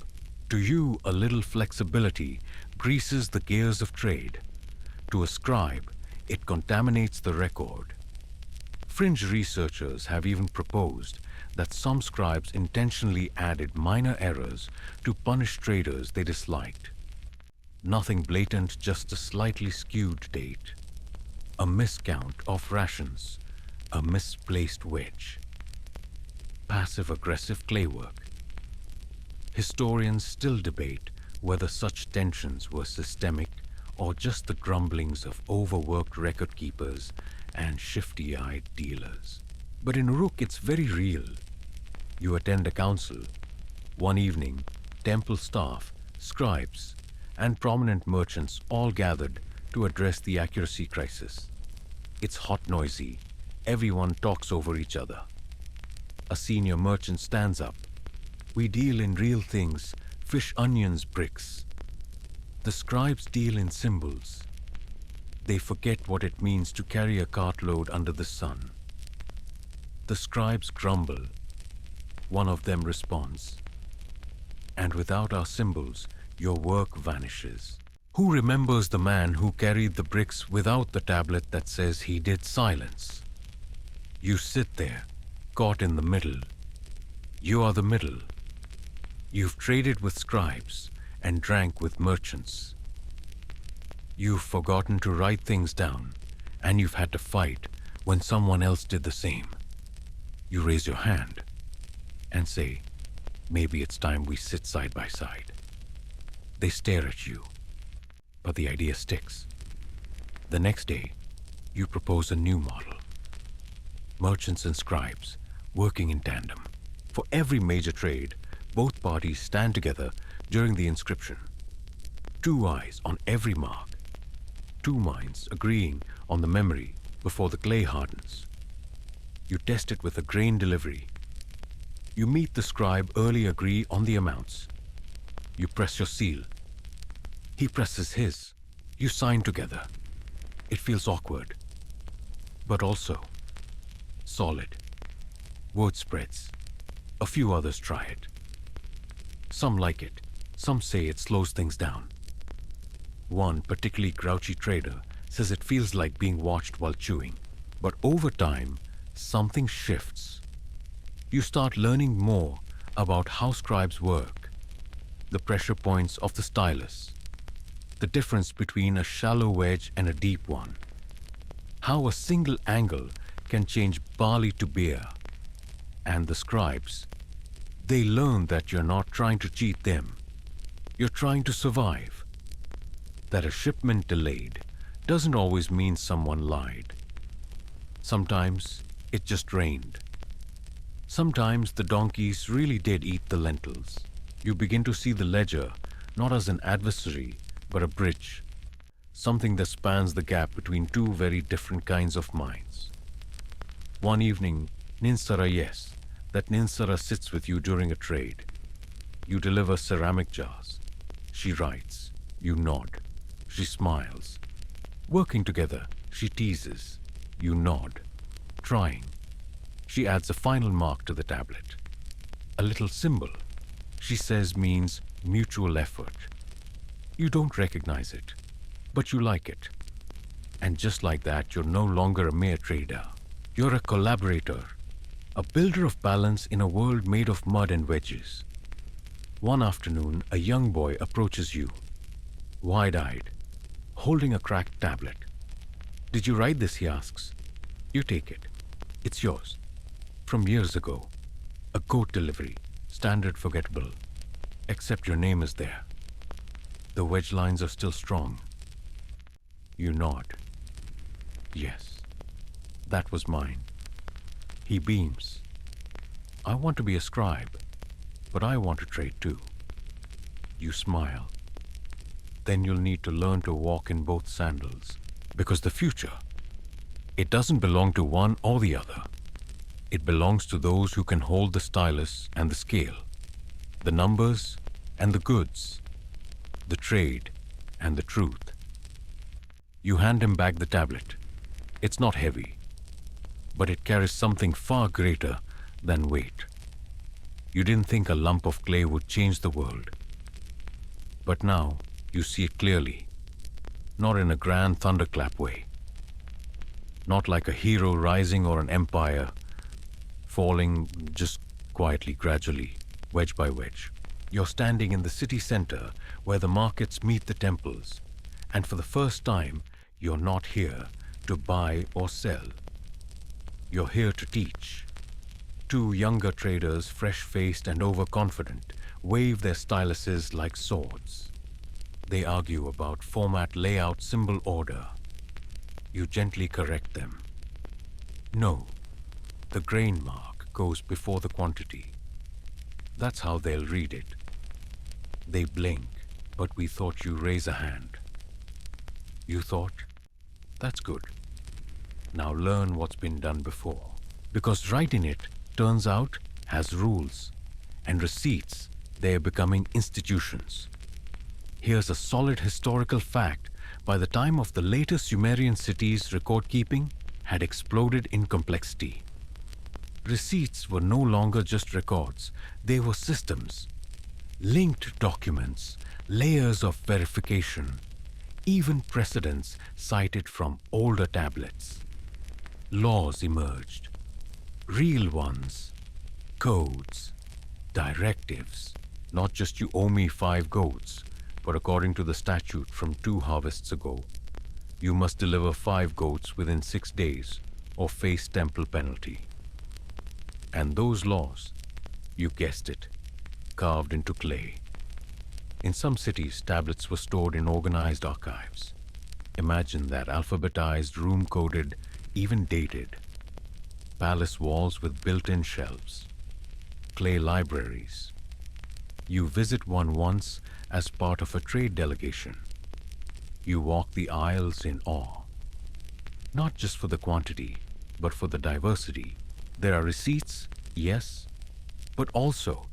[SPEAKER 1] To you, a little flexibility greases the gears of trade. To a scribe, it contaminates the record. Fringe researchers have even proposed that some scribes intentionally added minor errors to punish traders they disliked. Nothing blatant, just a slightly skewed date. A miscount of rations, a misplaced wedge. Passive-aggressive claywork. Historians still debate whether such tensions were systemic or just the grumblings of overworked record keepers and shifty-eyed dealers. But in Uruk, it's very real. You attend a council. One evening, temple staff, scribes, and prominent merchants all gathered to address the accuracy crisis. It's hot, noisy. Everyone talks over each other. A senior merchant stands up. We deal in real things, fish, onions, bricks. The scribes deal in symbols. They forget what it means to carry a cartload under the sun. The scribes grumble. One of them responds. And without our symbols, your work vanishes. Who remembers the man who carried the bricks without the tablet that says he did silence? You sit there, caught in the middle. You are the middle. You've traded with scribes and drank with merchants. You've forgotten to write things down, and you've had to fight when someone else did the same. You raise your hand and say, maybe it's time we sit side by side. They stare at you, but the idea sticks. The next day, you propose a new model. Merchants and scribes working in tandem. For every major trade, both parties stand together during the inscription. 2 eyes on every mark. 2 minds agreeing on the memory before the clay hardens. You test it with a grain delivery. You meet the scribe, early agree on the amounts. You press your seal. He presses his. You sign together. It feels awkward, but also solid. Word spreads. A few others try it. Some like it. Some say it slows things down. One particularly grouchy trader says it feels like being watched while chewing. But over time, something shifts. You start learning more about how scribes work, the pressure points of the stylus, the difference between a shallow wedge and a deep one, how a single angle can change barley to beer. And the scribes, they learn that you're not trying to cheat them. You're trying to survive. That a shipment delayed doesn't always mean someone lied. Sometimes it just rained. Sometimes the donkeys really did eat the lentils. You begin to see the ledger not as an adversary, but a bridge, something that spans the gap between two very different kinds of minds. One evening, Ninsara, yes, that Ninsara sits with you during a trade. You deliver ceramic jars. She writes. You nod. She smiles. Working together, she teases. You nod. Trying. She adds a final mark to the tablet. A little symbol, she says, means mutual effort. You don't recognize it, but you like it. And just like that, you're no longer a mere trader. You're a collaborator, a builder of balance in a world made of mud and wedges. One afternoon, a young boy approaches you, wide-eyed, holding a cracked tablet. Did you write this, he asks. You take it. It's yours. From years ago. A goat delivery, standard forgettable. Except your name is there. The wedge lines are still strong. You nod. Yes, that was mine. He beams. I want to be a scribe, but I want to trade too. You smile. Then you'll need to learn to walk in both sandals, because the future, it doesn't belong to one or the other. It belongs to those who can hold the stylus and the scale, the numbers and the goods, the trade and the truth. You hand him back the tablet. It's not heavy, but it carries something far greater than weight. You didn't think a lump of clay would change the world, but now you see it clearly, not in a grand thunderclap way, not like a hero rising or an empire falling, just quietly, gradually, wedge by wedge. You're standing in the city center where the markets meet the temples, and for the first time, you're not here to buy or sell. You're here to teach. Two younger traders, fresh-faced and overconfident, wave their styluses like swords. They argue about format, layout, symbol order. You gently correct them. No, the grain mark goes before the quantity. That's how they'll read it. They blink, but we thought you raise a hand. You thought? That's good. Now learn what's been done before. Because writing it, turns out, has rules. And receipts, they are becoming institutions. Here's a solid historical fact. By the time of the later Sumerian cities, record-keeping had exploded in complexity. Receipts were no longer just records. They were systems. Linked documents, layers of verification, even precedents cited from older tablets. Laws emerged. Real ones. Codes. Directives. Not just you owe me 5 goats, but according to the statute from 2 harvests ago, you must deliver 5 goats within 6 days or face temple penalty. And those laws, you guessed it, carved into clay. In some cities, tablets were stored in organized archives. Imagine that, alphabetized, room-coded, even dated. Palace walls with built-in shelves. Clay libraries. You visit one once as part of a trade delegation. You walk the aisles in awe. Not just for the quantity, but for the diversity. There are receipts, yes, but also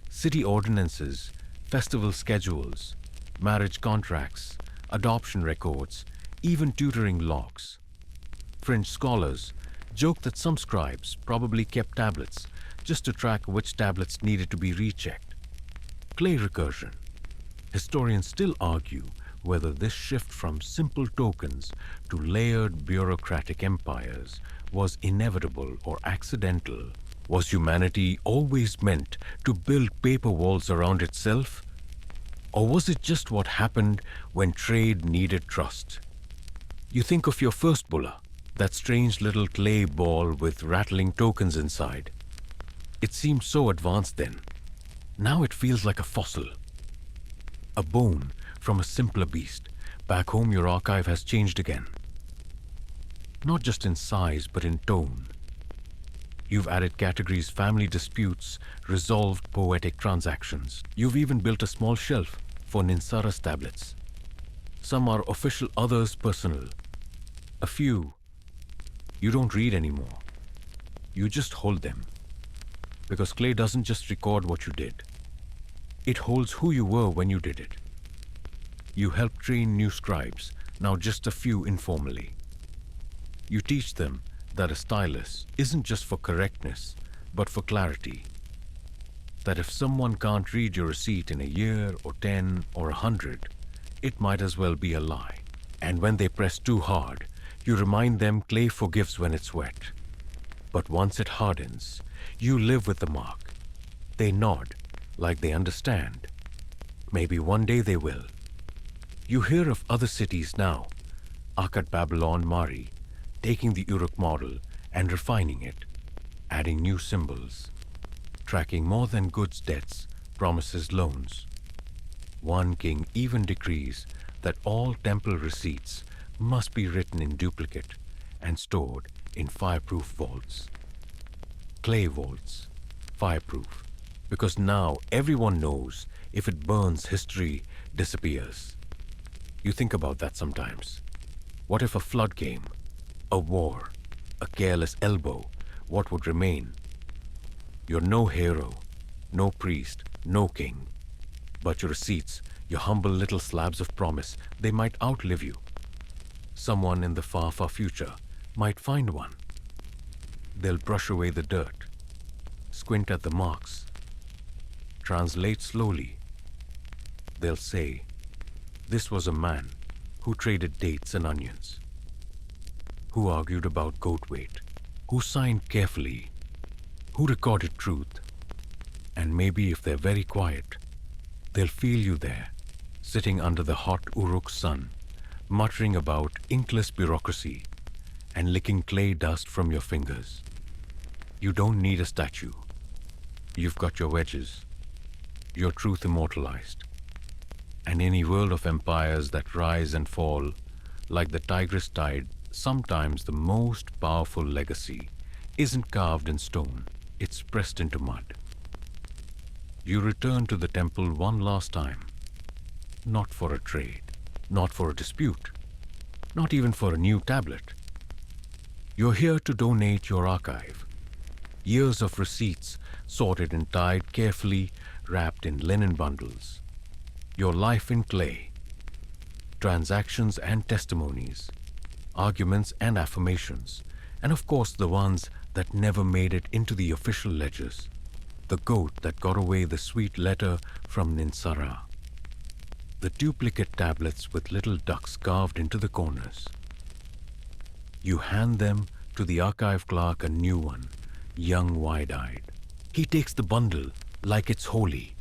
[SPEAKER 1] city ordinances, festival schedules, marriage contracts, adoption records, even tutoring logs. French scholars joke that some scribes probably kept tablets just to track which tablets needed to be rechecked. Clay recursion. Historians still argue whether this shift from simple tokens to layered bureaucratic empires was inevitable or accidental. Was humanity always meant to build paper walls around itself? Or was it just what happened when trade needed trust? You think of your first bulla, that strange little clay ball with rattling tokens inside. It seemed so advanced then. Now it feels like a fossil. A bone from a simpler beast. Back home your archive has changed again. Not just in size, but in tone. You've added categories: family disputes, resolved poetic transactions. You've even built a small shelf for Ninsara's tablets. Some are official, others personal. A few you don't read anymore. You just hold them. Because clay doesn't just record what you did. It holds who you were when you did it. You help train new scribes, now just a few informally. You teach them that a stylus isn't just for correctness, but for clarity. That if someone can't read your receipt in a year or 10 or 100, it might as well be a lie. And when they press too hard, you remind them clay forgives when it's wet. But once it hardens, you live with the mark. They nod, like they understand. Maybe one day they will. You hear of other cities now, Akkad, Babylon, Mari, taking the Uruk model and refining it, adding new symbols, tracking more than goods debts, promises loans. One king even decrees that all temple receipts must be written in duplicate and stored in fireproof vaults. Clay vaults, fireproof, because now everyone knows if it burns, history disappears. You think about that sometimes. What if a flood came? A war? A careless elbow? What would remain? You're no hero, no priest, no king. But your receipts, your humble little slabs of promise, they might outlive you. Someone in the far, far future might find one. They'll brush away the dirt, squint at the marks, translate slowly. They'll say, this was a man who traded dates and onions, who argued about goat weight, who signed carefully, who recorded truth. And maybe if they're very quiet, they'll feel you there, sitting under the hot Uruk sun, muttering about inkless bureaucracy and licking clay dust from your fingers. You don't need a statue. You've got your wedges, your truth immortalized. And in a world of empires that rise and fall, like the Tigris tide, sometimes the most powerful legacy isn't carved in stone, it's pressed into mud. You return to the temple one last time, not for a trade, not for a dispute, not even for a new tablet. You're here to donate your archive, years of receipts sorted and tied carefully, wrapped in linen bundles, your life in clay, transactions and testimonies, arguments and affirmations, and of course the ones that never made it into the official ledgers. The goat that got away the sweet letter from Ninsara. The duplicate tablets with little ducks carved into the corners. You hand them to the archive clerk, a new one, young, wide-eyed. He takes the bundle like it's holy.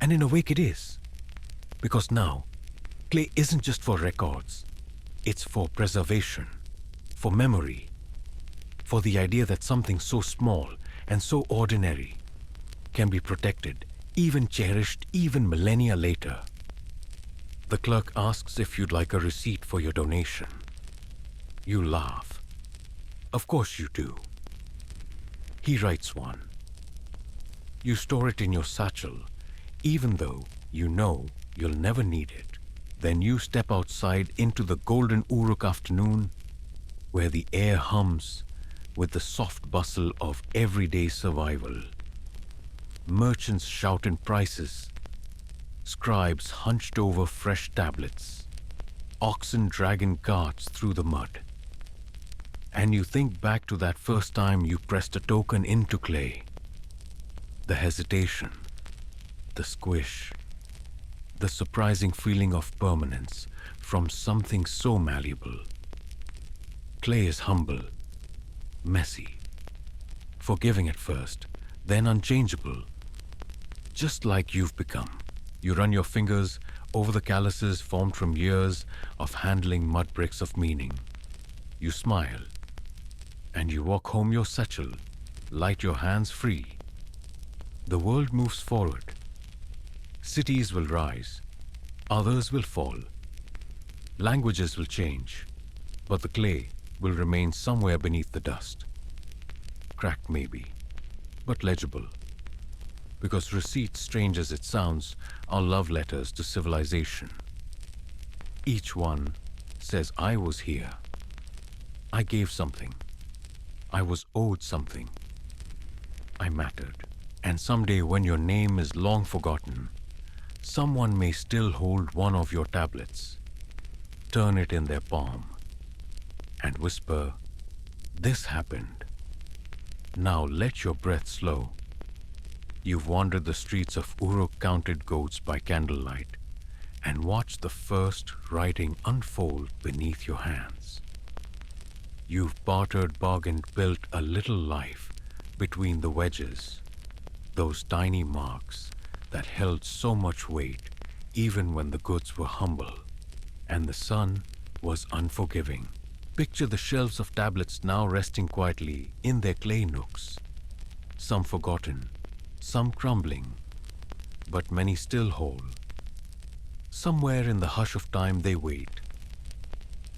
[SPEAKER 1] And in a way it is. Because now, clay isn't just for records. It's for preservation, for memory, for the idea that something so small and so ordinary can be protected, even cherished, even millennia later. The clerk asks if you'd like a receipt for your donation. You laugh. Of course you do. He writes one. You store it in your satchel, even though you know you'll never need it. Then you step outside into the golden Uruk afternoon, where the air hums with the soft bustle of everyday survival. Merchants shouting prices. Scribes hunched over fresh tablets. Oxen dragging carts through the mud. And you think back to that first time you pressed a token into clay. The hesitation, the squish, the surprising feeling of permanence from something so malleable. Clay is humble, messy, forgiving at first, then unchangeable. Just like you've become. You run your fingers over the calluses formed from years of handling mud bricks of meaning. You smile, and you walk home your satchel, light your hands free. The world moves forward. Cities will rise, others will fall. Languages will change, but the clay will remain somewhere beneath the dust. Cracked maybe, but legible. Because receipts, strange as it sounds, are love letters to civilization. Each one says, I was here. I gave something. I was owed something. I mattered. And someday when your name is long forgotten, someone may still hold one of your tablets, turn it in their palm, and whisper, this happened. Now let your breath slow. You've wandered the streets of Uruk counted goats by candlelight and watched the first writing unfold beneath your hands. You've bartered, bargained, built a little life between the wedges, those tiny marks that held so much weight even when the goods were humble and the sun was unforgiving. Picture the shelves of tablets now resting quietly in their clay nooks, some forgotten, some crumbling, but many still whole. Somewhere in the hush of time they wait.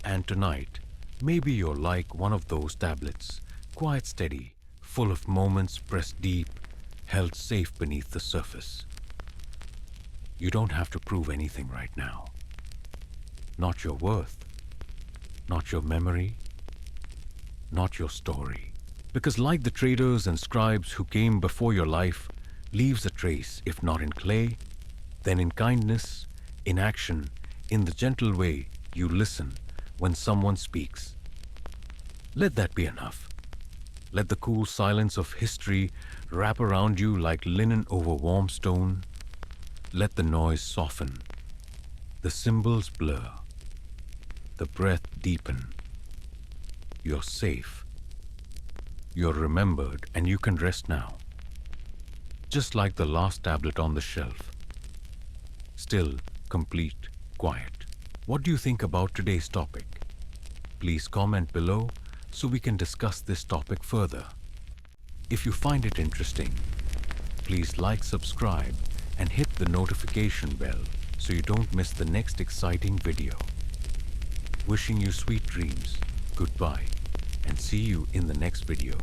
[SPEAKER 1] And tonight, maybe you're like one of those tablets, quiet, steady, full of moments pressed deep, held safe beneath the surface. You don't have to prove anything right now. Not your worth, not your memory, not your story. Because like the traders and scribes who came before your life, leaves a trace, if not in clay, then in kindness, in action, in the gentle way you listen when someone speaks. Let that be enough. Let the cool silence of history wrap around you like linen over warm stone. Let the noise soften, the symbols blur, the breath deepen. You're safe. You're remembered, and you can rest now. Just like the last tablet on the shelf. Still, complete, quiet. What do you think about today's topic? Please comment below so we can discuss this topic further. If you find it interesting, please like, subscribe, and hit the notification bell so you don't miss the next exciting video. Wishing you sweet dreams. Goodbye, and see you in the next video.